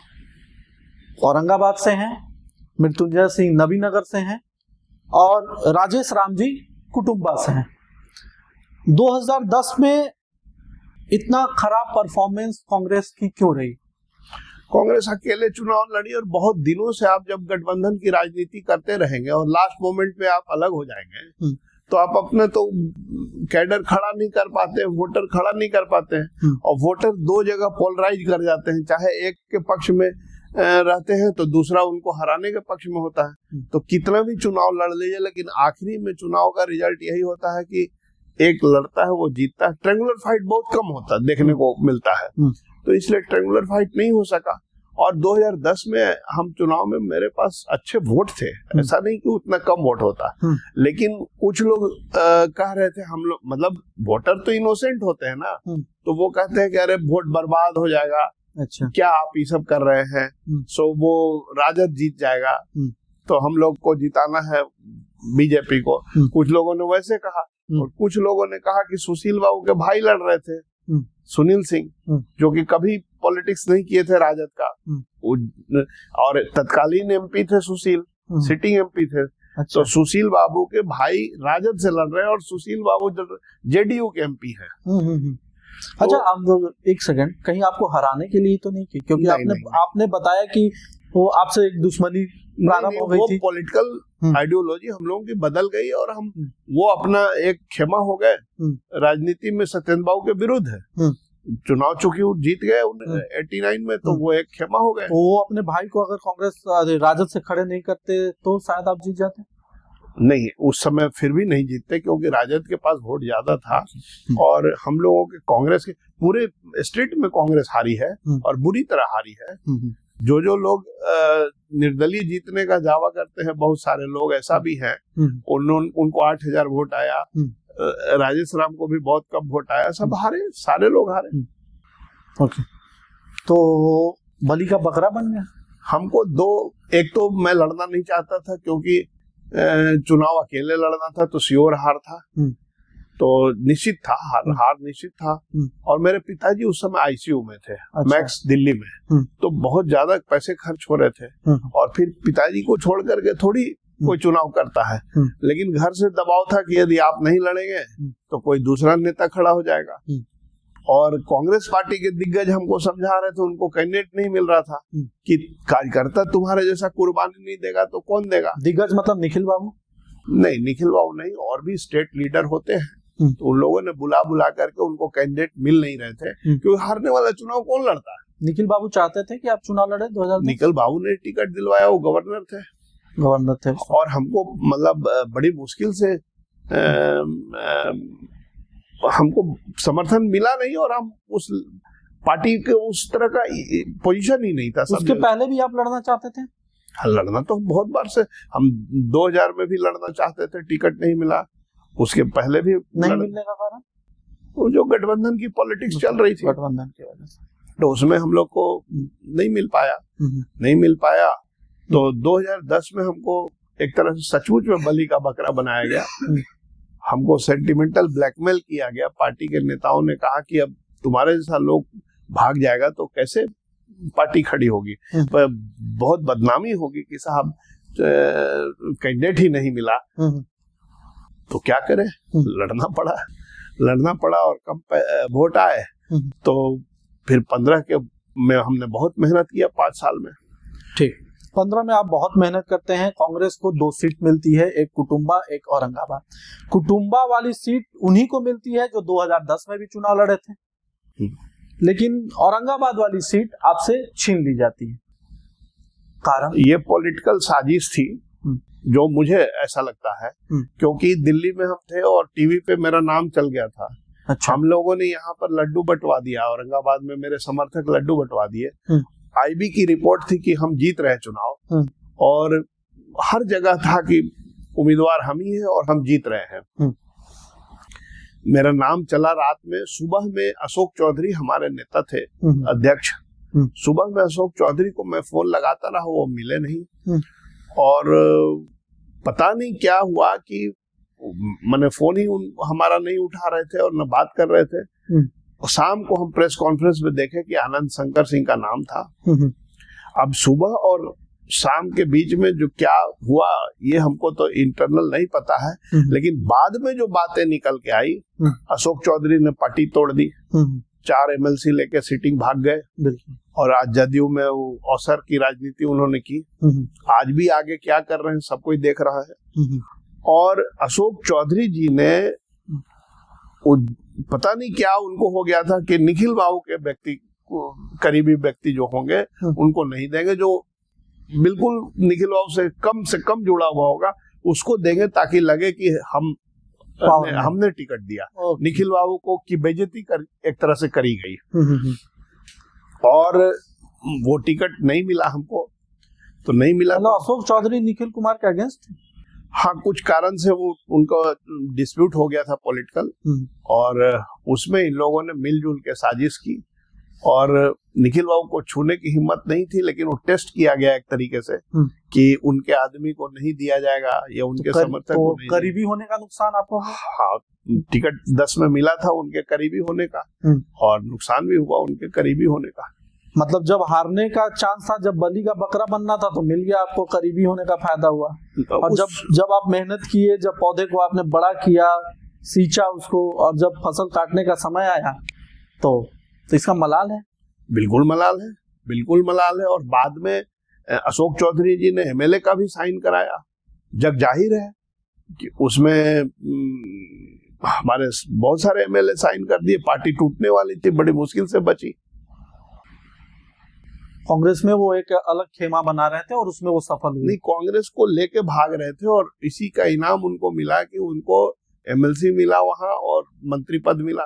औरंगाबाद से हैं, मृत्युंजय सिंह नबीनगर से हैं और राजेश राम जी कुटुंबा से हैं। 2010 में इतना खराब परफॉर्मेंस कांग्रेस की क्यों रही?
कांग्रेस अकेले चुनाव लड़ी और बहुत दिनों से आप जब गठबंधन की राजनीति करते रहेंगे और लास्ट मोमेंट पे आप अलग हो जाएंगे तो आप अपने तो कैडर खड़ा नहीं कर पाते, वोटर खड़ा नहीं कर पाते हैं और वोटर 2 जगह पोलराइज कर जाते हैं, चाहे एक के पक्ष में रहते हैं तो दूसरा उनको हराने के पक्ष में होता है। तो कितना भी चुनाव लड़ लीजिए, लेकिन आखिरी में चुनाव का रिजल्ट यही होता है कि एक लड़ता है वो जीतता है। ट्रायंगुलर फाइट बहुत कम होता है, देखने को मिलता है, तो इसलिए ट्रायंगुलर फाइट नहीं हो सका। और 2010 में हम चुनाव में मेरे पास अच्छे वोट थे, ऐसा नहीं कि उतना कम वोट होता, लेकिन कुछ लोग कह रहे थे हम लोग, मतलब वोटर तो इनोसेंट होते हैं ना, तो वो कहते हैं कि अरे वोट बर्बाद हो जाएगा,
अच्छा
क्या आप ये सब कर रहे हैं, सो वो राजद जीत जाएगा, तो हम लोग को जिताना है बीजेपी को। कुछ लोगों ने वैसे कहा, और कुछ लोगों ने कहा कि सुशील बाबू के भाई लड़ रहे थे, सुनील सिंह, जो कि कभी पॉलिटिक्स नहीं किए थे राजद का, और तत्कालीन एमपी थे सुशील, सिटिंग एमपी थे। अच्छा। तो सुशील बाबू के भाई राजद से लड़ रहे हैं और सुशील बाबू जेडीयू के एमपी है।
अच्छा, आप एक सेकंड, कहीं आपको हराने के लिए तो नहीं की? क्योंकि आपने बताया कि वो आपसे एक दुश्मनी प्रारंभ हो गई थी।
पॉलिटिकल आइडियोलॉजी हम लोगों की बदल गई और हम वो अपना एक क्षमा हो गए राजनीति में सत्येंद्र बाबू के विरुद्ध है। चुनाव चूंकि वो जीत गए 89 में, तो वो एक क्षमा हो गए।
वो अपने भाई को अगर कांग्रेस राजद से खड़े नहीं करते तो शायद आप जीत जाते।
नहीं, उस समय फिर भी नहीं जीतते, क्योंकि राजद के पास वोट ज्यादा था और हम लोगों के कांग्रेस के पूरे स्टेट में कांग्रेस हारी है और बुरी तरह हारी है। जो लोग निर्दलीय जीतने का दावा करते हैं, बहुत सारे लोग ऐसा भी है, उनको 8,000 वोट आया, राजेश राम को भी बहुत कम वोट आया, सब हारे, सारे लोग हारे।
ओके, तो बलि का बकरा बन गया।
हमको एक तो मैं लड़ना नहीं चाहता था, क्योंकि चुनाव अकेले लड़ना था तो श्योर हार था, तो निश्चित था हार निश्चित था। और मेरे पिताजी उस समय आईसीयू में थे। अच्छा। मैक्स दिल्ली में, तो बहुत ज्यादा पैसे खर्च हो रहे थे, और फिर पिताजी को छोड़ करके थोड़ी कोई चुनाव करता है, लेकिन घर से दबाव था कि यदि आप नहीं लड़ेंगे तो कोई दूसरा नेता खड़ा हो जाएगा। और कांग्रेस पार्टी के दिग्गज हमको समझा रहे थे, उनको कैंडिडेट नहीं मिल रहा था, कि कार्यकर्ता तुम्हारे जैसा कुर्बानी नहीं देगा तो कौन देगा।
दिग्गज मतलब निखिल बाबू?
नहीं, निखिल बाबू नहीं, और भी स्टेट लीडर होते हैं, तो उन लोगों ने बुला करके उनको कैंडिडेट मिल नहीं रहे थे, क्योंकि हारने वाला चुनाव कौन लड़ता है।
निखिल बाबू चाहते थे कि आप चुनाव लड़े 2000?
निखिल बाबू ने टिकट दिलवाया, वो गवर्नर थे। और हमको मतलब बड़ी मुश्किल से हमको समर्थन मिला नहीं, और हम उस पार्टी के उस तरह का पोजीशन ही नहीं था।
उसके पहले भी आप लड़ना चाहते थे?
हाँ, लड़ना तो बहुत बार से, हम 2000 में भी लड़ना चाहते थे, टिकट नहीं मिला। उसके पहले भी
नहीं मिलने का कारण
वो जो गठबंधन की पॉलिटिक्स चल रही थी,
गठबंधन की वजह से,
तो उसमें हम लोग को नहीं मिल पाया। तो 2010 में हमको एक तरह से सचमुच में बलि का बकरा बनाया गया। हमको सेंटिमेंटल ब्लैकमेल किया गया। पार्टी के नेताओं ने कहा कि अब तुम्हारे जैसा लोग भाग जाएगा तो कैसे पार्टी खड़ी होगी, बहुत बदनामी होगी कि साहब कैंडिडेट ही नहीं मिला। तो क्या करें, लड़ना पड़ा और कम वोट आए। तो फिर 15 के में हमने बहुत मेहनत किया, 5 साल में।
ठीक, 15 में आप बहुत मेहनत करते हैं। कांग्रेस को 2 सीट मिलती है, एक कुटुंबा, एक औरंगाबाद। कुटुंबा वाली सीट उन्हीं को मिलती है जो 2010 में भी चुनाव लड़े थे, लेकिन औरंगाबाद वाली सीट आपसे छीन ली जाती है। कारण
ये पॉलिटिकल साजिश थी, जो मुझे ऐसा लगता है, क्योंकि दिल्ली में हम थे और टीवी पे मेरा नाम चल गया था। अच्छा। हम लोगों ने यहाँ पर लड्डू बंटवा दिया, औरंगाबाद में मेरे समर्थक लड्डू बंटवा दिए। आईबी की रिपोर्ट थी कि हम जीत रहे चुनाव, और हर जगह था कि उम्मीदवार हम ही हैं और हम जीत रहे हैं। मेरा नाम चला रात में। सुबह में अशोक चौधरी हमारे नेता थे, अध्यक्ष। सुबह में अशोक चौधरी को मैं फोन लगाता रहा, वो मिले नहीं, और पता नहीं क्या हुआ कि मैंने फोन ही हमारा नहीं उठा रहे थे और न बात कर रहे थे। शाम को हम प्रेस कॉन्फ्रेंस में देखे कि आनंद शंकर सिंह का नाम था। अब सुबह और शाम के बीच में जो क्या हुआ ये हमको तो इंटरनल नहीं पता है, लेकिन बाद में जो बातें निकल के आई, अशोक चौधरी ने पार्टी तोड़ दी, 4 एमएलसी लेके सिटिंग भाग गए, और आज जदयू में वो अवसर की राजनीति उन्होंने की। आज भी आगे क्या कर रहे हैं सब कोई देख रहा है। और अशोक चौधरी जी ने पता नहीं क्या उनको हो गया था कि निखिल बाबू के करीबी व्यक्ति जो होंगे उनको नहीं देंगे, जो बिल्कुल निखिल बाबू से कम जुड़ा हुआ होगा उसको देंगे, ताकि लगे कि हम हमने टिकट दिया।
ओके।
निखिल बाबू को की बेइज्जती कर एक तरह से करी गई
हम्म।
और वो टिकट नहीं मिला हमको, तो नहीं मिला।
मतलब अशोक चौधरी निखिल कुमार के अगेंस्ट?
हाँ, कुछ कारण से वो उनका डिस्प्यूट हो गया था पॉलिटिकल, और उसमें इन लोगों ने मिलजुल के साजिश की और निखिल बाबू को छूने की हिम्मत नहीं थी, लेकिन वो टेस्ट किया गया एक तरीके से कि उनके आदमी को नहीं दिया जाएगा या उनके समर्थक को नहीं।
करीबी होने का नुकसान आपको?
हाँ, टिकट 10 में मिला था उनके करीबी होने का, और नुकसान भी हुआ उनके करीबी होने का।
मतलब जब हारने का चांस था, जब बलि का बकरा बनना था, तो मिल गया आपको, करीबी होने का फायदा हुआ। और जब आप मेहनत किए, जब पौधे को आपने बड़ा किया, सींचा उसको, और जब फसल काटने का समय आया तो इसका मलाल है।
बिल्कुल मलाल है, बिल्कुल मलाल है। और बाद में अशोक चौधरी जी ने एमएलए का भी साइन कराया। जग जाहिर है कि उसमें हमारे बहुत सारे एमएलए साइन कर दिए। पार्टी टूटने वाली थी, बड़ी मुश्किल से बची।
कांग्रेस में वो एक अलग खेमा बना रहे थे और उसमें वो सफल हुए।
नहीं, कांग्रेस को लेके भाग रहे थे और इसी का इनाम उनको मिला कि उनको एमएलसी मिला वहां और मंत्री पद मिला।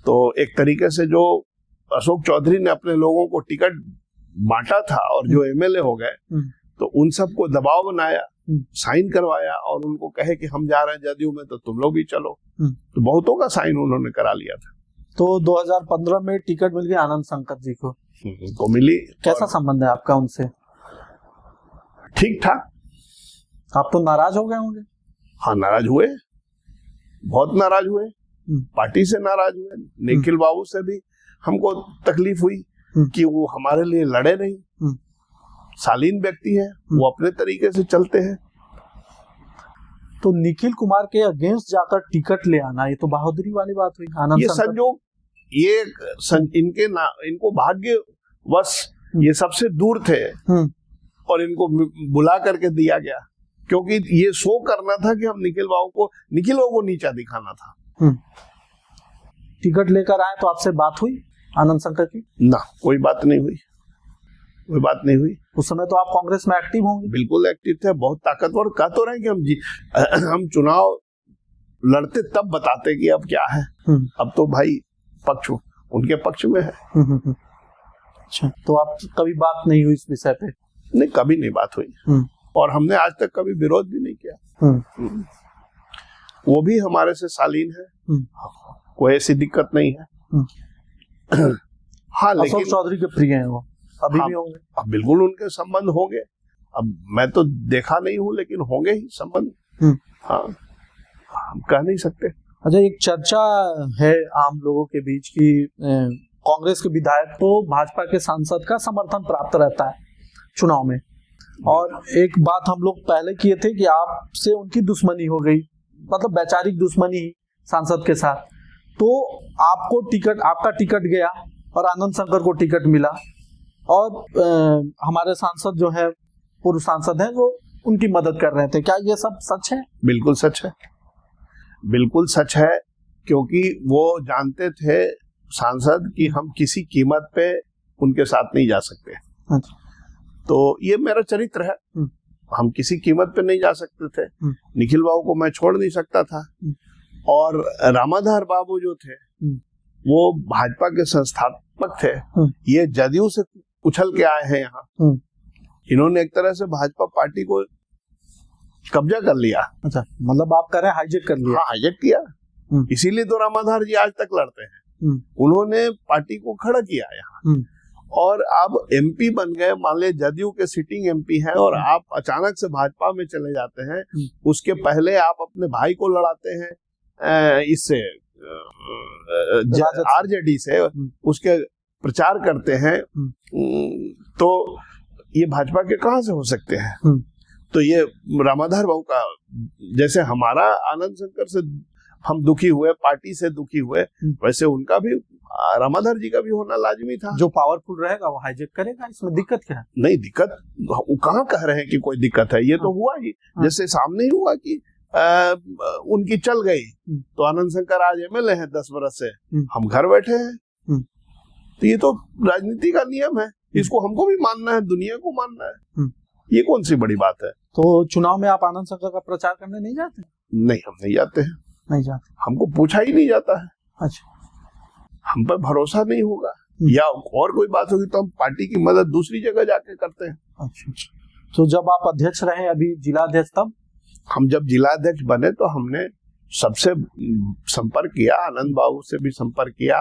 तो एक तरीके से जो अशोक चौधरी ने अपने लोगों को टिकट बांटा था और जो एमएलए हो गए, तो उन सबको दबाव बनाया, साइन करवाया और उनको कहे कि हम जा रहे हैं जदयू में, तो तुम लोग भी चलो। तो बहुतों का साइन उन्होंने करा लिया था।
तो 2015 में टिकट मिल गई आनंद शंकर जी को
मिली।
कैसा संबंध है आपका उनसे?
ठीक ठाक।
आप तो नाराज हो गए होंगे?
हाँ, नाराज हुए, बहुत नाराज हुए, पार्टी से नाराज हुए। निखिल बाबू से भी हमको तकलीफ हुई कि वो हमारे लिए लड़े नहीं। शालीन व्यक्ति है, वो अपने तरीके से चलते हैं।
तो निखिल कुमार के अगेंस्ट जाकर टिकट ले आना, ये तो बहादुरी वाली बात हुई। आनंद
ये संयोग, ये इनको भाग्यवश ये सबसे दूर थे और इनको बुला करके दिया गया, क्योंकि ये शो करना था कि हम निखिल बाबू को नीचा दिखाना था।
टिकट लेकर आए तो आपसे बात हुई आनंद शंकर की?
ना, कोई बात नहीं हुई, कोई बात नहीं हुई।
उस समय तो आप कांग्रेस में एक्टिव होंगे?
बिल्कुल एक्टिव थे, बहुत ताकतवर। कह तो रहे कि हम चुनाव लड़ते तब बताते कि अब क्या है। अब तो भाई पक्ष उनके पक्ष में है।
अच्छा, तो आप कभी बात नहीं हुई इस विषय पे?
नहीं, कभी नहीं बात हुई और हमने आज तक कभी विरोध भी नहीं किया। वो भी हमारे से शालीन है, कोई ऐसी दिक्कत नहीं है। हाँ, लेकिन
अशोक चौधरी के प्रिय हैं वो, अभी भी होंगे?
अब बिल्कुल उनके संबंध होंगे। अब मैं तो देखा नहीं हूँ, लेकिन होंगे ही संबंध। हाँ, हम कह नहीं सकते।
अच्छा, एक चर्चा है आम लोगों के बीच की कांग्रेस के विधायक को भाजपा के सांसद का समर्थन प्राप्त रहता है चुनाव में, और एक बात हम लोग पहले किए थे कि आपसे उनकी दुश्मनी हो गई, मतलब वैचारिक दुश्मनी सांसद के साथ। तो आपका टिकट गया और आनंद शंकर को टिकट मिला, और हमारे सांसद जो है, पूर्व सांसद हैं, वो उनकी मदद कर रहे थे। क्या ये सब सच है? बिल्कुल सच है,
बिल्कुल सच है, क्योंकि वो जानते थे सांसद कि हम किसी कीमत पे उनके साथ नहीं जा सकते। तो ये मेरा चरित्र है, हम किसी कीमत पे नहीं जा सकते थे। निखिल बाबू को मैं छोड़ नहीं सकता था, और रामाधार बाबू जो थे वो भाजपा के संस्थापक थे। ये जदयू से उछल के आए हैं यहाँ। इन्होंने एक तरह से भाजपा पार्टी को कब्जा कर लिया।
अच्छा, मतलब आप कह रहे हैं हाईजेक कर लिया?
हाँ, हाईजेक किया। इसीलिए तो रामाधार जी आज तक लड़ते हैं। उन्होंने पार्टी को खड़ा किया यहाँ, और अब एमपी बन गए। मान ले जदयू के सिटिंग एमपी हैं और आप अचानक से भाजपा में चले जाते हैं। उसके पहले आप अपने भाई को लड़ाते हैं इससे आरजेडी से, उसके प्रचार करते हैं। तो ये भाजपा के कहां से हो सकते हैं? तो ये रामाधार बाबू का, जैसे हमारा आनंद शंकर से हम दुखी हुए, पार्टी से दुखी हुए, वैसे उनका भी, रामाधार जी का भी होना लाजमी था।
जो पावरफुल रहेगा वो हाईजेक करेगा, इसमें दिक्कत क्या है?
नहीं, दिक्कत वो कहाँ कह रहे हैं कि कोई दिक्कत है? ये तो हुआ ही, जैसे सामने ही हुआ कि उनकी चल गई, तो आनंद शंकर आज एमएलए हैं 10 बरस से, हम घर बैठे हैं। तो ये तो राजनीति का नियम है, इसको हमको भी मानना है, दुनिया को मानना है। ये कौन सी बड़ी बात है?
तो चुनाव में आप आनंद शंकर का प्रचार करने नहीं जाते?
नहीं, हम नहीं जाते हैं,
नहीं जाते?
हमको पूछा ही नहीं जाता है,
अच्छा।
हम पर भरोसा नहीं होगा, या और कोई बात होगी तो हम पार्टी की मदद दूसरी जगह जाके करते हैं।
अच्छा। तो जब आप अध्यक्ष रहे, अभी जिलाध्यक्ष, तब
हम जब जिलाध्यक्ष बने तो हमने सबसे संपर्क किया, आनंद बाबू से भी संपर्क किया,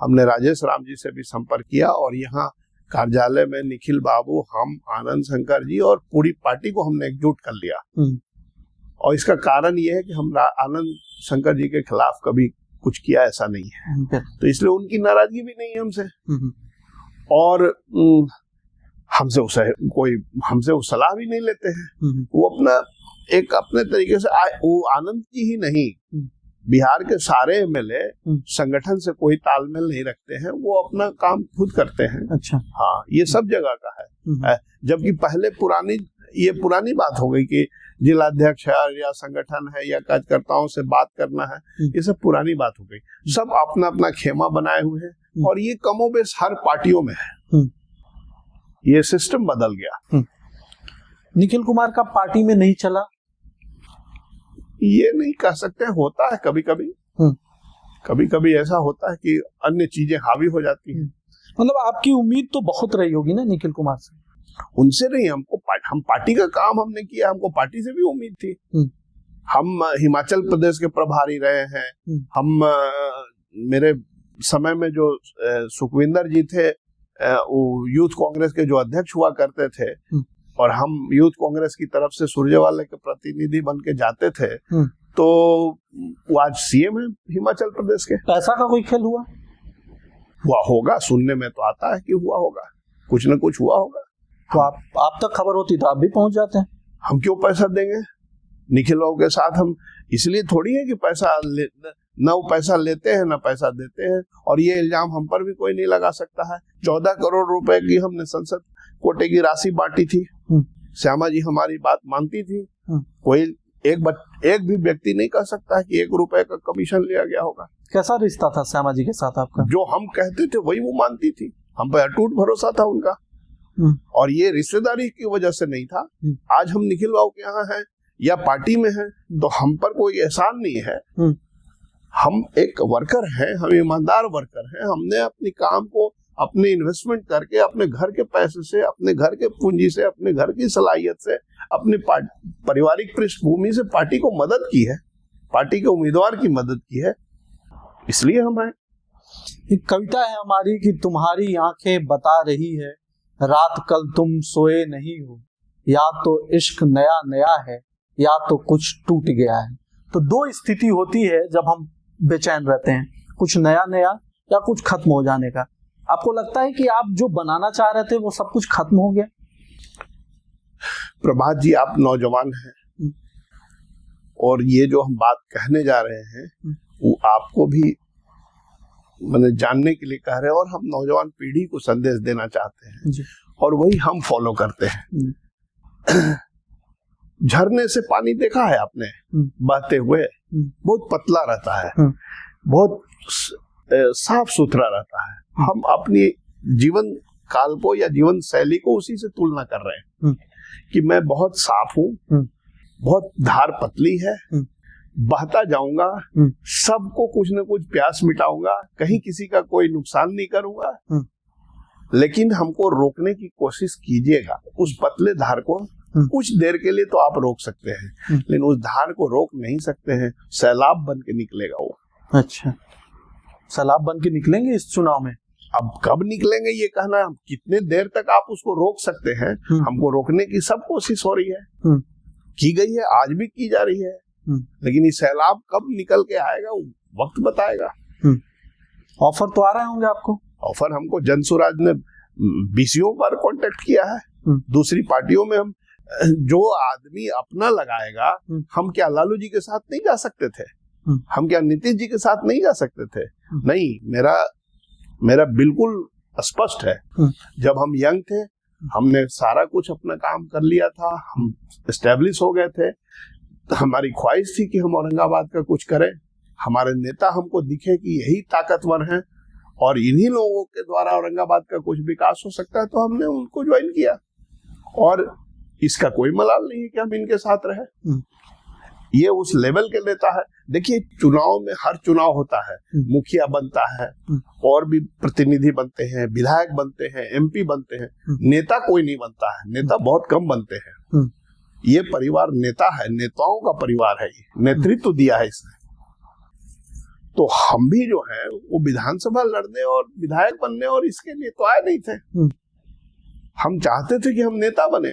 हमने राजेश राम जी से भी संपर्क किया, और यहाँ कार्यालय में निखिल बाबू, हम, आनंद शंकर जी और पूरी पार्टी को हमने एकजुट कर लिया। और इसका कारण ये है कि हम आनंद शंकर जी के खिलाफ कभी कुछ किया ऐसा नहीं है, तो इसलिए उनकी नाराजगी भी नहीं है हमसे, और हमसे वो सलाह भी नहीं लेते हैं। वो अपने तरीके से वो आनंद जी ही नहीं, बिहार के सारे एमएलए संगठन से कोई तालमेल नहीं रखते हैं, वो अपना काम खुद करते हैं।
अच्छा।
हाँ, ये सब जगह का है। जबकि पहले पुरानी बात हो गई कि जिलाध्यक्ष है या संगठन है या कार्यकर्ताओं से बात करना है, ये सब पुरानी बात हो गई। सब अपना अपना खेमा बनाए हुए हैं, और ये कमोबेश हर पार्टियों में है। ये सिस्टम बदल गया।
निखिल कुमार का पार्टी में नहीं चला,
ये नहीं कह सकते, होता है कभी कभी ऐसा होता है कि अन्य चीजें हावी हो जाती हैं।
मतलब आपकी उम्मीद तो बहुत रही होगी ना निखिल कुमार से?
उनसे नहीं, हम पार्टी का काम हमने किया, हमको पार्टी से भी उम्मीद थी। हम हिमाचल प्रदेश के प्रभारी रहे हैं, हम मेरे समय में जो सुखविंदर जी थे, वो यूथ कांग्रेस के जो अध्यक्ष हुआ करते थे, और हम यूथ कांग्रेस की तरफ से सुरजेवाला के प्रतिनिधि बन के जाते थे, तो वो आज सीएम है हिमाचल प्रदेश के।
पैसा का कोई खेल हुआ
होगा, सुनने में तो आता है कि हुआ होगा, कुछ न कुछ हुआ होगा।
तो आप तक खबर होती तो आप भी पहुंच जाते हैं।
हम क्यों पैसा देंगे निखिल बाबू के साथ? हम इसलिए थोड़ी है कि न वो पैसा लेते हैं न पैसा देते हैं, और ये इल्जाम हम पर भी कोई नहीं लगा सकता है। 14 करोड़ रुपए की हमने संसद कोटे की राशि बांटी थी, श्यामा जी हमारी बात मानती थी, कोई एक भी व्यक्ति नहीं कह सकता है कि 1 रुपए का कमीशन लिया गया होगा।
कैसा रिश्ता था श्यामा जी के साथ आपका? जो
हम कहते थे वही वो मानती थी, हम पर अटूट भरोसा था उनका, और ये रिश्तेदारी की वजह से नहीं था। आज हम निखिल बाबू के यहाँ हैं या पार्टी में हैं, तो हम पर कोई एहसान नहीं है। हम एक वर्कर हैं, हम ईमानदार वर्कर हैं। हमने अपने काम को अपने इन्वेस्टमेंट करके, अपने घर के पैसे से, अपने घर के पूंजी से, अपने घर की सलाहियत से, अपने पारिवारिक पृष्ठभूमि से पार्टी को मदद की है, पार्टी के उम्मीदवार की मदद की है, इसलिए हम हैं।
एक कविता है हमारी कि तुम्हारी आंखें बता रही है रात कल तुम सोए नहीं हो, या तो इश्क नया नया है या तो कुछ टूट गया है। तो 2 स्थिति होती है जब हम बेचैन रहते हैं, कुछ नया नया या कुछ खत्म हो जाने का। आपको लगता है कि आप जो बनाना चाह रहे थे वो सब कुछ खत्म हो गया?
प्रभात जी, आप नौजवान हैं, और ये जो हम बात कहने जा रहे हैं वो आपको भी मैंने जानने के लिए कह रहे हैं, और हम नौजवान पीढ़ी को संदेश देना चाहते हैं
जी।
और वही हम फॉलो करते हैं। झरने से पानी देखा है आपने बहते हुए, बहुत पतला रहता है, बहुत साफ सुथरा रहता है। हम अपनी जीवन काल को या जीवन शैली को उसी से तुलना कर रहे हैं कि मैं बहुत साफ हूँ, बहुत धार पतली है, बहता जाऊंगा, सबको कुछ न कुछ प्यास मिटाऊंगा, कहीं किसी का कोई नुकसान नहीं करूंगा। लेकिन हमको रोकने की कोशिश कीजिएगा उस पतले धार को। कुछ देर के लिए तो आप रोक सकते हैं, लेकिन उस धार को रोक नहीं सकते हैं। सैलाब बन के निकलेगा वो।
अच्छा, सैलाब बन के निकलेंगे इस चुनाव में?
अब कब निकलेंगे ये कहना, कितने देर तक आप उसको रोक सकते हैं? हमको रोकने की सब कोशिश हो रही है, की गई है, आज भी की जा रही है, लेकिन ये सैलाब कब निकल के आएगा वो वक्त बताएगा।
ऑफर तो आ रहे होंगे आपको?
ऑफर हमको जनसुराज ने बीसीओ पर कांटेक्ट किया है। दूसरी पार्टियों में हम जो आदमी अपना लगाएगा, हम क्या लालू जी के साथ नहीं जा सकते थे? हम क्या नीतीश जी के साथ नहीं जा सकते थे? नहीं, मेरा बिल्कुल स्पष्ट है। जब हम यंग थे, हमने सारा कुछ अपना काम कर लिया था, हम एस्टेब्लिश हो गए थे, हमारी ख्वाहिश थी कि हम औरंगाबाद का कुछ करें, हमारे नेता हमको दिखे कि यही ताकतवर हैं और इन्हीं लोगों के द्वारा औरंगाबाद का कुछ विकास हो सकता है, तो हमने उनको ज्वाइन किया। और इसका कोई मलाल नहीं है कि हम इनके साथ रहे। ये उस लेवल के नेता है। देखिए चुनाव में हर चुनाव होता है, मुखिया बनता है और भी प्रतिनिधि बनते हैं, विधायक बनते हैं, एमपी बनते हैं, नेता कोई नहीं बनता है, नेता बहुत कम बनते हैं। ये परिवार नेता है, नेताओं का परिवार है, ये नेतृत्व दिया है इसने। तो हम भी जो है वो विधानसभा लड़ने और विधायक बनने और इसके लिए तो आए नहीं थे। हम चाहते थे कि हम नेता बने,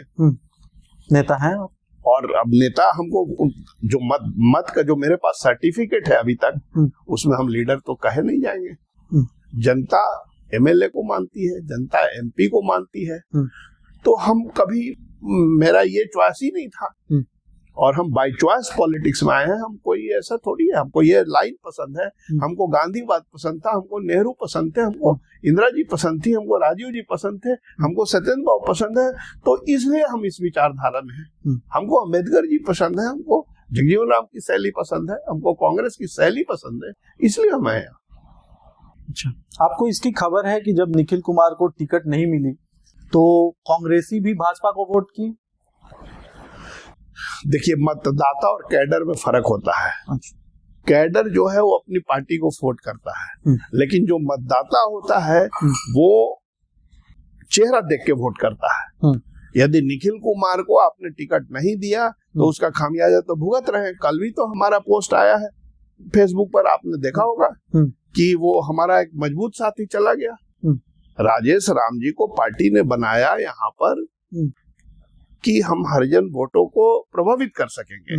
नेता हैं
और अब नेता हमको जो मत का जो मेरे पास सर्टिफिकेट है अभी तक, उसमें हम लीडर तो कहे नहीं जाएंगे। जनता एमएलए को मानती है, जनता एमपी को मानती है, तो हम कभी, मेरा ये चॉइस ही नहीं था और हम बाय चॉइस पॉलिटिक्स में आए हैं। हम कोई ऐसा थोड़ी है, हमको ये लाइन पसंद है, हमको गांधीवाद पसंद था, हमको नेहरू पसंद थे, हमको इंदिरा जी पसंद थी, हमको राजीव जी पसंद थे, हमको सत्येंद्र बाबू पसंद है, तो इसलिए हम इस विचारधारा में हैं। हमको अम्बेडकर जी पसंद है, हमको जगजीवन राम की शैली पसंद है, हमको कांग्रेस की शैली पसंद है, इसलिए हम आए।
अच्छा, आपको इसकी खबर है कि जब निखिल कुमार को टिकट नहीं मिली तो कांग्रेसी भी भाजपा को वोट की?
देखिए मतदाता और कैडर में फर्क होता है। अच्छा। कैडर जो है वो अपनी पार्टी को वोट करता है, लेकिन जो मतदाता होता है वो चेहरा देख के वोट करता है। यदि निखिल कुमार को आपने टिकट नहीं दिया तो उसका खामियाजा तो भुगत रहे। कल भी तो हमारा पोस्ट आया है फेसबुक पर, आपने देखा होगा कि वो हमारा एक मजबूत साथी चला गया। राजेश राम जी को पार्टी ने बनाया यहाँ पर कि हम हरिजन वोटों को प्रभावित कर सकेंगे,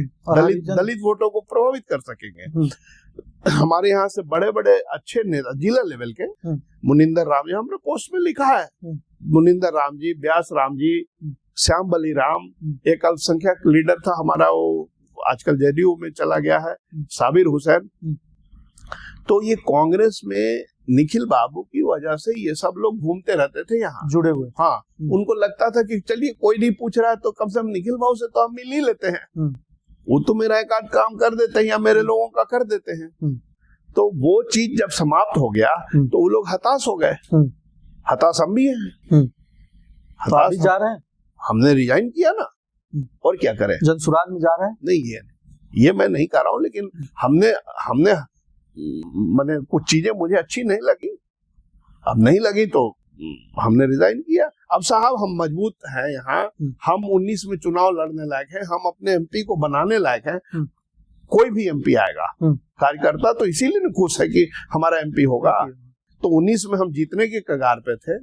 दलित वोटों को प्रभावित कर सकेंगे। हमारे यहाँ से बड़े बड़े अच्छे नेता जिला लेवल के, मुनिंदर राम जी, हमने पोस्ट में लिखा है, मुनिंदर राम जी, व्यास राम जी, श्याम बली राम, एक अल्पसंख्यक लीडर था हमारा, वो आजकल जेडीयू में चला गया है, साबिर हुसैन। तो ये कांग्रेस में निखिल बाबू की वजह से ये सब लोग घूमते रहते थे यहाँ
जुड़े हुए।
हाँ, उनको लगता था कि चलिए कोई नहीं पूछ रहा है तो कम से कम निखिल बाबू से तो हम मिल ही लेते हैं, वो तो मेरा एक आध काम कर देते हैं या मेरे लोगों का कर देते हैं। तो वो चीज जब समाप्त हो गया तो वो लोग हताश हो गए। हताश हम भी हैं,
हताश जा रहे हैं,
हमने रिजाइन किया ना, और क्या करें,
जनसुराज में जा रहे हैं।
नहीं, ये मैं नहीं कर रहा हूँ, लेकिन हमने मैंने कुछ चीजें मुझे अच्छी नहीं लगी, अब नहीं लगी तो हमने रिजाइन किया। अब साहब हम मजबूत हैं यहाँ, हम 19 में चुनाव लड़ने लायक हैं, हम अपने एमपी को बनाने लायक हैं। कोई भी एमपी आएगा, कार्यकर्ता तो इसीलिए नहीं खुश है कि हमारा एमपी होगा। तो 19 में हम जीतने के कगार पे थे,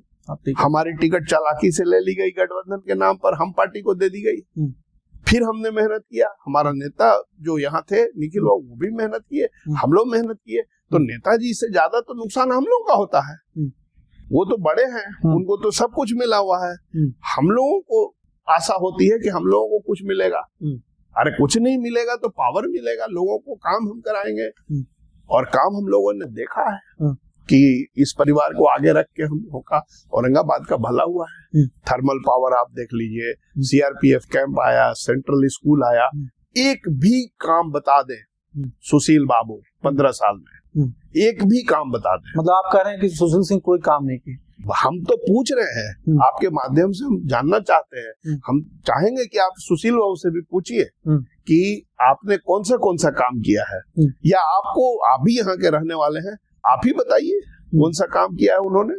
हमारी टिकट चालाकी से ले ली गई गठबंधन के नाम पर, हम पार्टी को दे दी गई। फिर हमने मेहनत किया, हमारा नेता जो यहाँ थे निखिल बाबू वो भी मेहनत किए, हम लोग मेहनत किए, तो नेताजी से ज्यादा तो नुकसान हम लोगों का होता है। वो तो बड़े हैं, उनको तो सब कुछ मिला हुआ है, हम लोगों को आशा होती है कि हम लोगों को कुछ मिलेगा। अरे कुछ नहीं मिलेगा तो पावर मिलेगा, लोगों को काम हम कराएंगे, और काम हम लोगों ने देखा है कि इस परिवार को आगे रख के हम लोगों का औरंगाबाद का भला हुआ है। थर्मल पावर आप देख लीजिए, सीआरपीएफ कैंप आया, सेंट्रल स्कूल आया, एक भी काम बता दे सुशील बाबू 15 साल में, एक भी काम बता दे।
मतलब आप कह रहे हैं कि सुशील सिंह कोई काम नहीं किया?
हम तो पूछ रहे हैं, आपके माध्यम से हम जानना चाहते हैं, हम चाहेंगे कि आप सुशील बाबू से भी पूछिए कि आपने कौन सा काम किया है, या आप भी यहाँ के रहने वाले हैं, आप ही बताइए कौन सा काम किया है उन्होंने।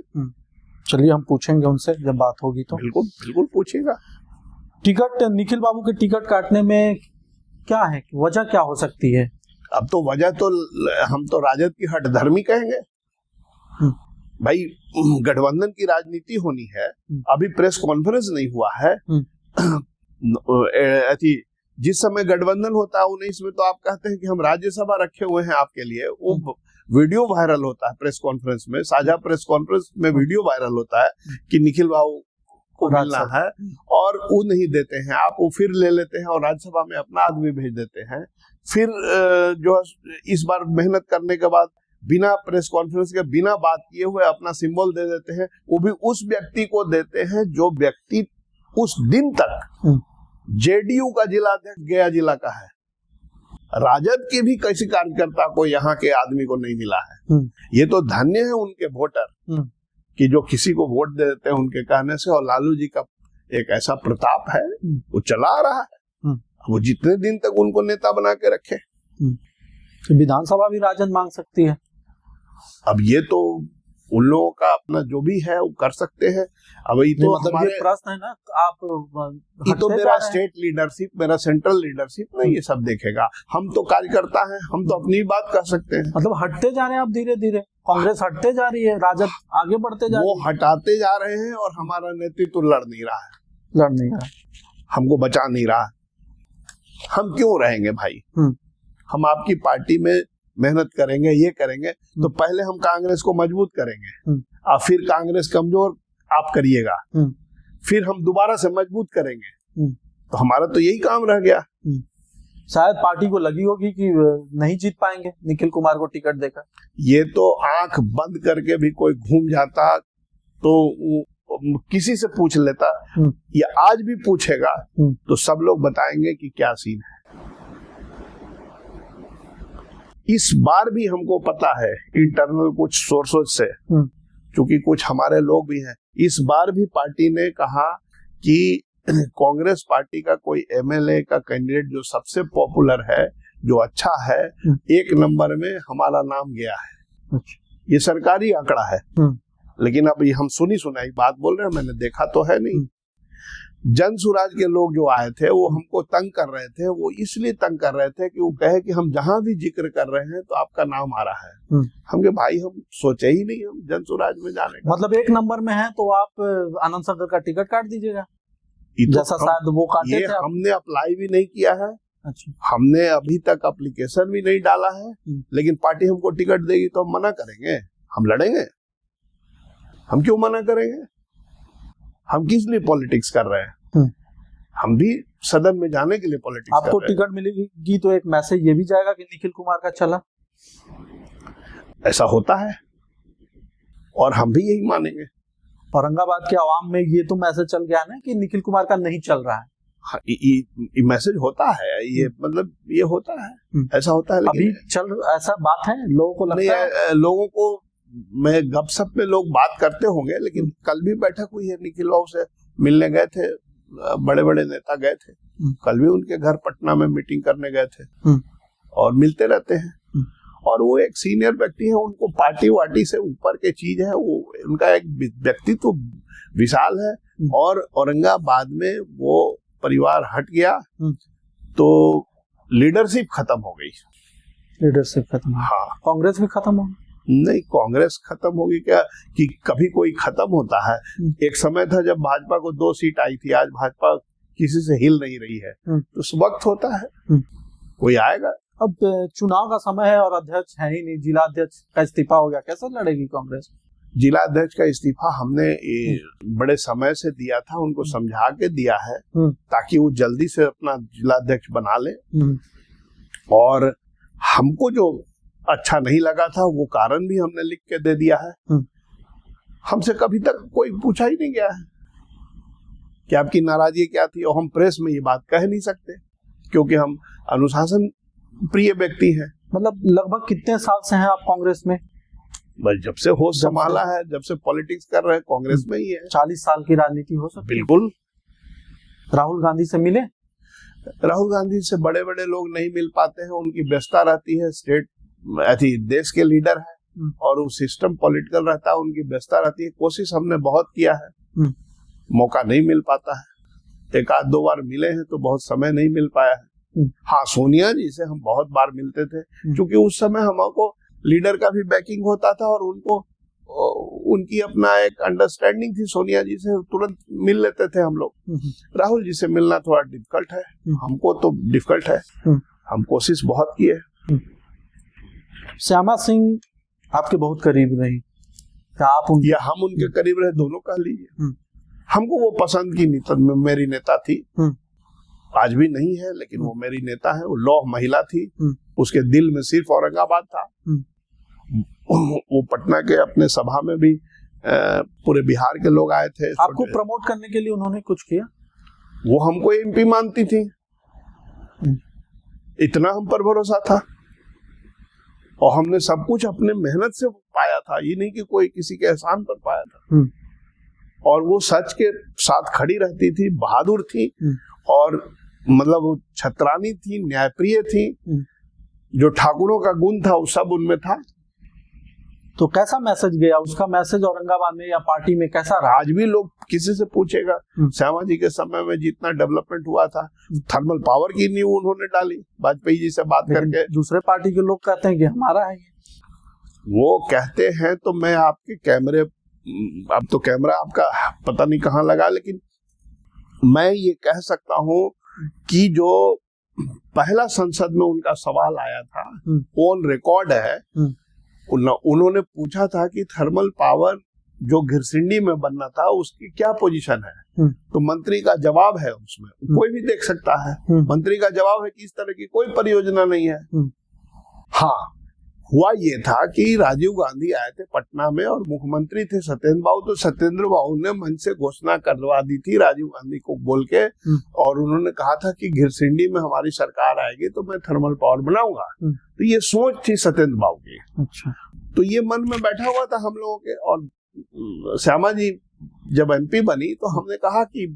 चलिए हम पूछेंगे उनसे जब बात होगी तो।
बिल्कुल पूछिएगा।
टिकट, निखिल बाबू के टिकट काटने में क्या है, वजह क्या हो सकती है?
अब तो वजह तो हम तो राजद की हठधर्मी कहेंगे भाई। गठबंधन की राजनीति होनी है, अभी प्रेस कॉन्फ्रेंस नहीं हुआ है। जिस समय गठबंधन होता है 19 में, तो आप कहते हैं कि हम राज्यसभा रखे हुए हैं आपके लिए, वो वीडियो वायरल होता है प्रेस कॉन्फ्रेंस में, साझा प्रेस कॉन्फ्रेंस में वीडियो वायरल होता है कि निखिल बाबू को मिलना है, और वो नहीं देते हैं, आप वो फिर ले लेते हैं और राज्यसभा में अपना आदमी भेज देते हैं। फिर जो इस बार मेहनत करने के बाद बिना प्रेस कॉन्फ्रेंस के, बिना बात किए हुए अपना सिंबल दे देते हैं, वो भी उस व्यक्ति को देते हैं जो व्यक्ति उस दिन तक जेडीयू का जिला अध्यक्ष गया जिला का है। राजद के भी किसी कार्यकर्ता को यहाँ के आदमी को नहीं मिला है। ये तो धन्य है उनके वोटर कि जो किसी को वोट दे देते हैं उनके कहने से। और लालू जी का एक ऐसा प्रताप है, वो चला रहा है। वो जितने दिन तक उनको नेता बना के रखे।
तो विधानसभा भी राजन मांग सकती है।
अब ये तो उन लोगों का अपना जो भी है वो कर सकते हैं। अब ये तो
मतलब ये प्रश्न है ना, आप
ये तो मेरा स्टेट लीडरशिप, मेरा सेंट्रल लीडरशिप नहीं ये सब देखेगा। हम तो कार्यकर्ता हैं, हम तो अपनी बात कर सकते हैं।
मतलब हटते जा रहे हैं आप धीरे धीरे, कांग्रेस हटते जा रही है, राजद आगे बढ़ते जा रही है।
वो हटाते जा रहे हैं और हमारा नेतृत्व लड़ नहीं रहा है,
लड़ नहीं रहा,
हमको बचा नहीं रहा। हम क्यों रहेंगे भाई? हम आपकी पार्टी में मेहनत करेंगे, ये करेंगे, तो पहले हम कांग्रेस को मजबूत करेंगे और फिर कांग्रेस कमजोर आप करिएगा, फिर हम दोबारा से मजबूत करेंगे। तो हमारा तो यही काम रह गया।
शायद पार्टी को लगी होगी कि नहीं जीत पाएंगे निखिल कुमार को टिकट देकर।
ये तो आंख बंद करके भी कोई घूम जाता तो किसी से पूछ लेता, या आज भी पूछेगा तो सब लोग बताएंगे कि क्या सीन है। इस बार भी हमको पता है इंटरनल कुछ सोर्सेस से, क्योंकि कुछ हमारे लोग भी हैं, इस बार भी पार्टी ने कहा कि कांग्रेस पार्टी का कोई एमएलए का कैंडिडेट जो सबसे पॉपुलर है, जो अच्छा है, 1 नंबर में हमारा नाम गया है। ये सरकारी आंकड़ा है, लेकिन अब हम सुनी सुनाई बात बोल रहे हैं, मैंने देखा तो है नहीं। जन सुराज के लोग जो आए थे वो हमको तंग कर रहे थे। वो इसलिए तंग कर रहे थे कि वो कहे कि हम जहां भी जिक्र कर रहे हैं तो आपका नाम आ रहा है। हम के भाई हम सोचे ही नहीं हम जन सुराज में जाने का।
मतलब 1 नंबर में है तो आप आनंद शंकर का टिकट काट दीजिएगा, जैसा शायद वो काटे थे।
हमने अप्लाई भी नहीं किया है।
अच्छा,
हमने अभी तक एप्लीकेशन भी नहीं डाला है, लेकिन पार्टी हमको टिकट देगी तो हम मना करेंगे? हम लड़ेंगे? हम क्यों मना करेंगे? हम किस लिए पॉलिटिक्स कर रहे हैं? हम भी सदन में जाने के लिए पॉलिटिक्स
आपको
कर रहे हैं।
टिकट मिलेगी तो एक मैसेज ये भी जाएगा कि निखिल कुमार का चला।
ऐसा होता है और हम भी यही मानेंगे।
औरंगाबाद के आवाम में ये तो मैसेज चल गया ना कि निखिल कुमार का नहीं चल रहा है।
हाँ, ये मैसेज होता है, ये मतलब ये होता है, ऐसा होता है।
अभी चल ऐसा बात है, लोगों को लगता है,
लोगों को मैं गपशप में लोग बात करते होंगे, लेकिन कल भी बैठक हुई है, निखिल बाबू से मिलने गए थे, बड़े बड़े नेता गए थे, कल भी उनके घर पटना में मीटिंग करने गए थे और मिलते रहते हैं। और वो एक सीनियर व्यक्ति है, उनको पार्टी वार्टी से ऊपर के चीज है, वो उनका एक व्यक्तित्व विशाल है। और औरंगाबाद में वो परिवार हट गया तो लीडरशिप खत्म हो गई।
लीडरशिप खत्म,
हाँ,
कांग्रेस भी खत्म हो।
नहीं, कांग्रेस खत्म होगी क्या? कि कभी कोई खत्म होता है? एक समय था जब भाजपा को 2 सीट आई थी, आज भाजपा किसी से हिल नहीं रही है, तो उस वक्त होता है, कोई आएगा।
अब चुनाव का समय है और अध्यक्ष है ही नहीं, जिला अध्यक्ष का इस्तीफा हो गया, कैसे लड़ेगी कांग्रेस?
जिला अध्यक्ष का इस्तीफा हमने बड़े समय से दिया था, उनको समझा के दिया है ताकि वो जल्दी से अपना जिला अध्यक्ष बना ले। और हमको जो अच्छा नहीं लगा था वो कारण भी हमने लिख के दे दिया है। हमसे कभी तक कोई पूछा ही नहीं गया है कि आपकी नाराजगी क्या थी, और हम प्रेस में ये बात कह नहीं सकते क्योंकि हम अनुशासन प्रिय व्यक्ति हैं।
मतलब लगभग कितने साल से हैं आप कांग्रेस में?
बस जब से होश संभाला है, जब से पॉलिटिक्स कर रहे हैं, कांग्रेस में ही है।
40 साल की राजनीति हो सकती है।
बिल्कुल।
राहुल गांधी से मिले?
राहुल गांधी से बड़े बड़े लोग नहीं मिल पाते हैं, उनकी व्यस्तता रहती है। स्टेट देश के लीडर है और वो सिस्टम पॉलिटिकल रहता है, उनकी व्यस्तता रहती है। कोशिश हमने बहुत किया है, मौका नहीं मिल पाता है। 1-2 बार मिले हैं तो बहुत समय नहीं मिल पाया है। हाँ, सोनिया जी से हम बहुत बार मिलते थे, क्योंकि उस समय हमको लीडर का भी बैकिंग होता था और उनको उनकी अपना एक अंडरस्टैंडिंग थी। सोनिया जी से तुरंत मिल लेते थे हम लोग। राहुल जी से मिलना थोड़ा डिफिकल्ट है, हमको तो डिफिकल्ट है। हम कोशिश बहुत किए।
श्यामा सिंह आपके बहुत करीब रही, क्या आप उनके
या हम उनके करीब रहे, दोनों कह लीजिए। हमको वो पसंद की मेरी नेता थी, आज भी नहीं है, लेकिन वो मेरी नेता है। वो लौह महिला थी, उसके दिल में सिर्फ औरंगाबाद था। वो पटना के अपने सभा में भी पूरे बिहार के लोग आए थे।
आपको प्रमोट करने के लिए उन्होंने कुछ किया?
वो हमको एमपी मानती थी, इतना हम पर भरोसा था। और हमने सब कुछ अपने मेहनत से पाया था, ये नहीं कि कोई किसी के एहसान पर पाया था। और वो सच के साथ खड़ी रहती थी, बहादुर थी। और मतलब वो छत्रानी थी, न्यायप्रिय थी, जो ठाकुरों का गुण था वो सब उनमें था।
तो कैसा मैसेज गया उसका? मैसेज औरंगाबाद में या पार्टी में कैसा रहा?
आज भी लोग किसी से पूछेगा, श्यामा जी के समय में जितना डेवलपमेंट हुआ था, थर्मल पावर की नींव उन्होंने डाली वाजपेयी जी से बात करके।
दूसरे पार्टी के लोग कहते हैं कि हमारा है ये।
वो कहते हैं तो मैं आपके कैमरे, अब तो कैमरा आपका पता नहीं कहाँ लगा, लेकिन मैं ये कह सकता हूँ कि जो पहला संसद में उनका सवाल आया था ऑन रिकॉर्ड है, उन्होंने पूछा था कि थर्मल पावर जो घिरसिंडी में बनना था उसकी क्या पोजीशन है। तो मंत्री का जवाब है, उसमें कोई भी देख सकता है, मंत्री का जवाब है कि इस तरह की कोई परियोजना नहीं है। हाँ, हुआ ये था कि राजीव गांधी आए थे पटना में और मुख्यमंत्री थे सत्येंद्र बाबू, तो सत्येंद्र बाबू ने मंच से घोषणा करवा दी थी राजीव गांधी को बोल के, और उन्होंने कहा था कि घिरसिंडी में हमारी सरकार आएगी तो मैं थर्मल पावर बनाऊंगा। तो ये सोच थी सत्येंद्र बाबू की।
अच्छा।
तो ये मन में बैठा हुआ था हम लोगों के, और श्यामा जी जब एमपी बनी तो हमने कहा कि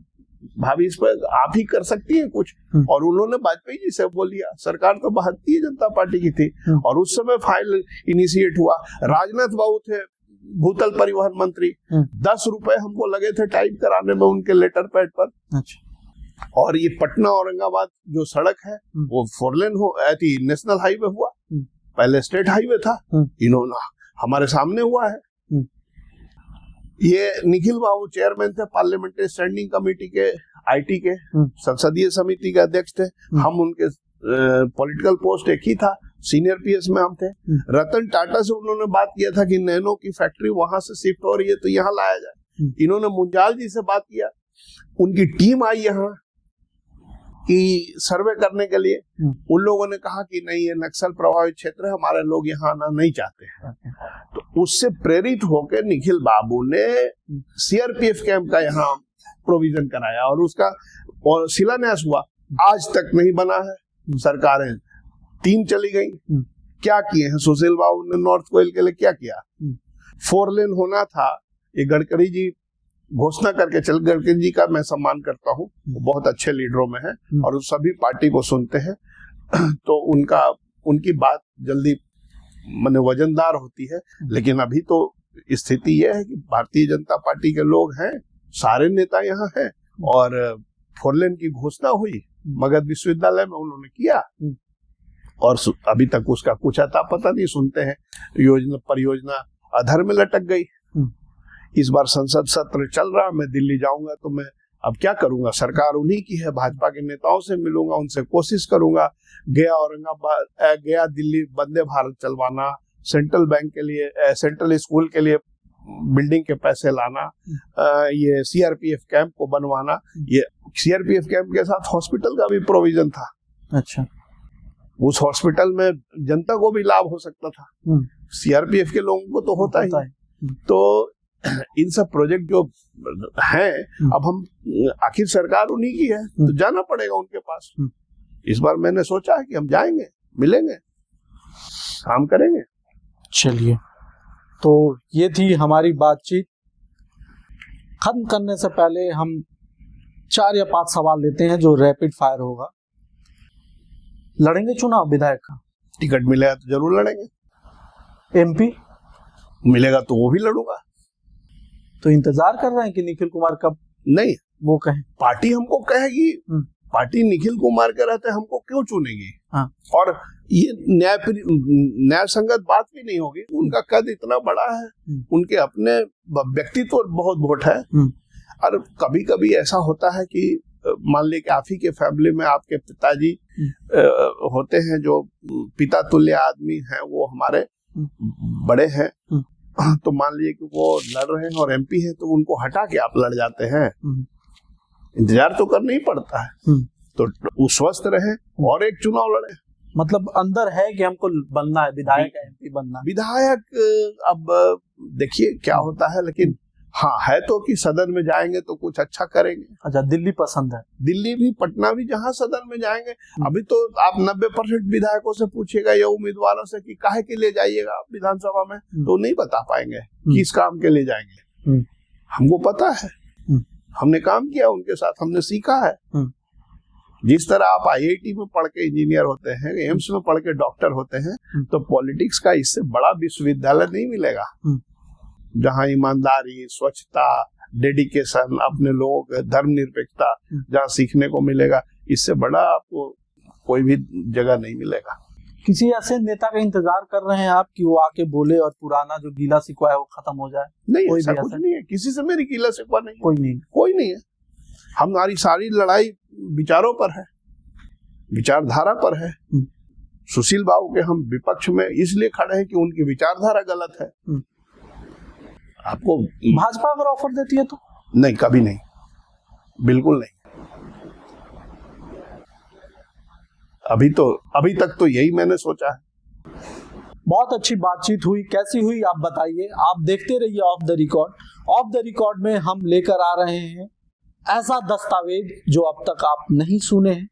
भाभी इस पर आप ही कर सकती हैं कुछ, और उन्होंने वाजपेयी जी से बोल लिया। सरकार तो भारतीय जनता पार्टी की थी और उस समय फाइल इनिशिएट हुआ। राजनाथ बाबू थे भूतल परिवहन मंत्री, 10 रुपए हमको लगे थे टाइप कराने में उनके लेटर पैड पर।
अच्छा।
और ये पटना औरंगाबाद जो सड़क है वो 4 लेन हो थी, नेशनल हाईवे हुआ, पहले स्टेट हाईवे था, इन्होंने हमारे सामने हुआ है। ये निखिल बाबू चेयरमैन थे पार्लियामेंट्री स्टैंडिंग कमेटी के, आईटी के, संसदीय समिति के अध्यक्ष थे। हम उनके पॉलिटिकल पोस्ट एक ही था, सीनियर पीएस में हम थे। रतन टाटा से उन्होंने बात किया था कि नैनो की फैक्ट्री वहां से शिफ्ट हो रही है तो यहाँ लाया जाए। इन्होंने मुंजाल जी से बात किया, उनकी टीम आई यहाँ कि सर्वे करने के लिए। उन लोगों ने कहा कि नहीं, ये नक्सल प्रभावित क्षेत्र है, हमारे लोग यहाँ आना नहीं चाहते हैं। तो उससे प्रेरित होकर निखिल बाबू ने सीआरपीएफ कैंप का यहाँ प्रोविजन कराया और उसका और शिलान्यास हुआ। आज तक नहीं बना है। सरकारें 3 चली गई, क्या किए हैं सुशील बाबू ने नॉर्थ कोयल के लिए? क्या किया? 4 लेन होना था, ये गडकरी जी घोषणा करके चल। गडकरी जी का मैं सम्मान करता हूँ, वो बहुत अच्छे लीडरों में है और वो सभी पार्टी को सुनते हैं, तो उनकी बात जल्दी माने वजनदार होती है। लेकिन अभी तो स्थिति यह है कि भारतीय जनता पार्टी के लोग हैं, सारे नेता यहाँ हैं, और 4 लेन की घोषणा हुई मगध विश्वविद्यालय में उन्होंने किया, और अभी तक उसका कुछ अता पता नहीं। सुनते हैं परियोजना अधर में लटक गई। इस बार संसद सत्र चल रहा, मैं दिल्ली जाऊंगा तो मैं अब क्या करूंगा, सरकार उन्हीं की है, भाजपा के नेताओं से मिलूंगा, उनसे कोशिश करूंगा गया औरंगाबाद, गया दिल्ली वंदे भारत चलवाना, सेंट्रल बैंक के लिए, सेंट्रल स्कूल के लिए बिल्डिंग के पैसे लाना, ये सीआरपीएफ कैंप को बनवाना। ये सीआरपीएफ कैंप के साथ हॉस्पिटल का भी प्रोविजन था।
अच्छा। उस
हॉस्पिटल में जनता को भी लाभ हो सकता था, सीआरपीएफ के लोगों को तो होता ही। तो इन सब प्रोजेक्ट जो हैं, अब हम आखिर सरकार उन्हीं की है तो जाना पड़ेगा उनके पास। इस बार मैंने सोचा है कि हम जाएंगे, मिलेंगे, काम करेंगे।
चलिए, तो ये थी हमारी बातचीत। खत्म करने से पहले हम 4 या 5 सवाल लेते हैं जो रैपिड फायर होगा। लड़ेंगे चुनाव विधायक का?
टिकट मिलेगा तो जरूर लड़ेंगे।
एमपी
मिलेगा तो वो भी लड़ूंगा।
तो इंतजार कर रहे हैं कि निखिल कुमार कब
नहीं
वो कहें?
पार्टी हमको कहेगी, पार्टी निखिल कुमार के रहते हमको क्यों चुनेगी?
हाँ। और
ये न्याय संगत बात भी नहीं होगी। उनका कद इतना बड़ा है, उनके अपने व्यक्तित्व बहुत वोट है। और कभी कभी ऐसा होता है कि मान लीजिए कि आप ही के फैमिली में आपके पिताजी होते हैं जो पिता तुल्य आदमी हैं, वो हमारे बड़े हैं, तो मान लीजिए कि वो लड़ रहे हैं और एमपी हैं, तो उनको हटा के आप लड़ जाते हैं। इंतजार तो करना ही पड़ता है। तो वो स्वस्थ रहे और एक चुनाव लड़े।
मतलब अंदर है कि हमको बनना है विधायक, एमपी बनना।
विधायक अब देखिए क्या होता है, लेकिन हाँ है तो कि सदन में जाएंगे तो कुछ अच्छा करेंगे।
अच्छा, दिल्ली पसंद है?
दिल्ली भी, पटना भी, जहाँ सदन में जाएंगे। अभी तो आप 90% विधायकों से पूछेगा या उम्मीदवारों से कि काहे के लिए जाइएगा आप विधानसभा में, तो नहीं बता पाएंगे किस काम के लिए जाएंगे। हमको पता है, हमने काम किया उनके साथ, हमने सीखा है। जिस तरह आप आईआईटी में पढ़ के इंजीनियर होते हैं, एम्स में पढ़ के डॉक्टर होते हैं, तो पॉलिटिक्स का इससे बड़ा विश्वविद्यालय नहीं मिलेगा जहां ईमानदारी, स्वच्छता, डेडिकेशन, अपने लोगों के धर्मनिरपेक्षता जहां सीखने को मिलेगा, इससे बड़ा आपको कोई भी जगह नहीं मिलेगा।
किसी ऐसे नेता का इंतजार कर रहे हैं आप कि वो आके बोले और पुराना जो गीला शिकवा है वो खत्म हो जाए?
नहीं, ऐसा कुछ नहीं है, किसी से मेरी गीला शिकवा नहीं, कोई नहीं है। हमारी सारी लड़ाई विचारों पर है, विचारधारा पर है। सुशील बाबू के हम विपक्ष में इसलिए खड़े हैं कि उनकी विचारधारा गलत है। आपको
भाजपा अगर ऑफर देती है तो?
नहीं, कभी नहीं, बिल्कुल नहीं। अभी तक तो यही मैंने सोचा है।
बहुत अच्छी बातचीत हुई, कैसी हुई आप बताइए। आप देखते रहिए of the record. Of the record में हम लेकर आ रहे हैं ऐसा दस्तावेज जो अब तक आप नहीं सुने हैं,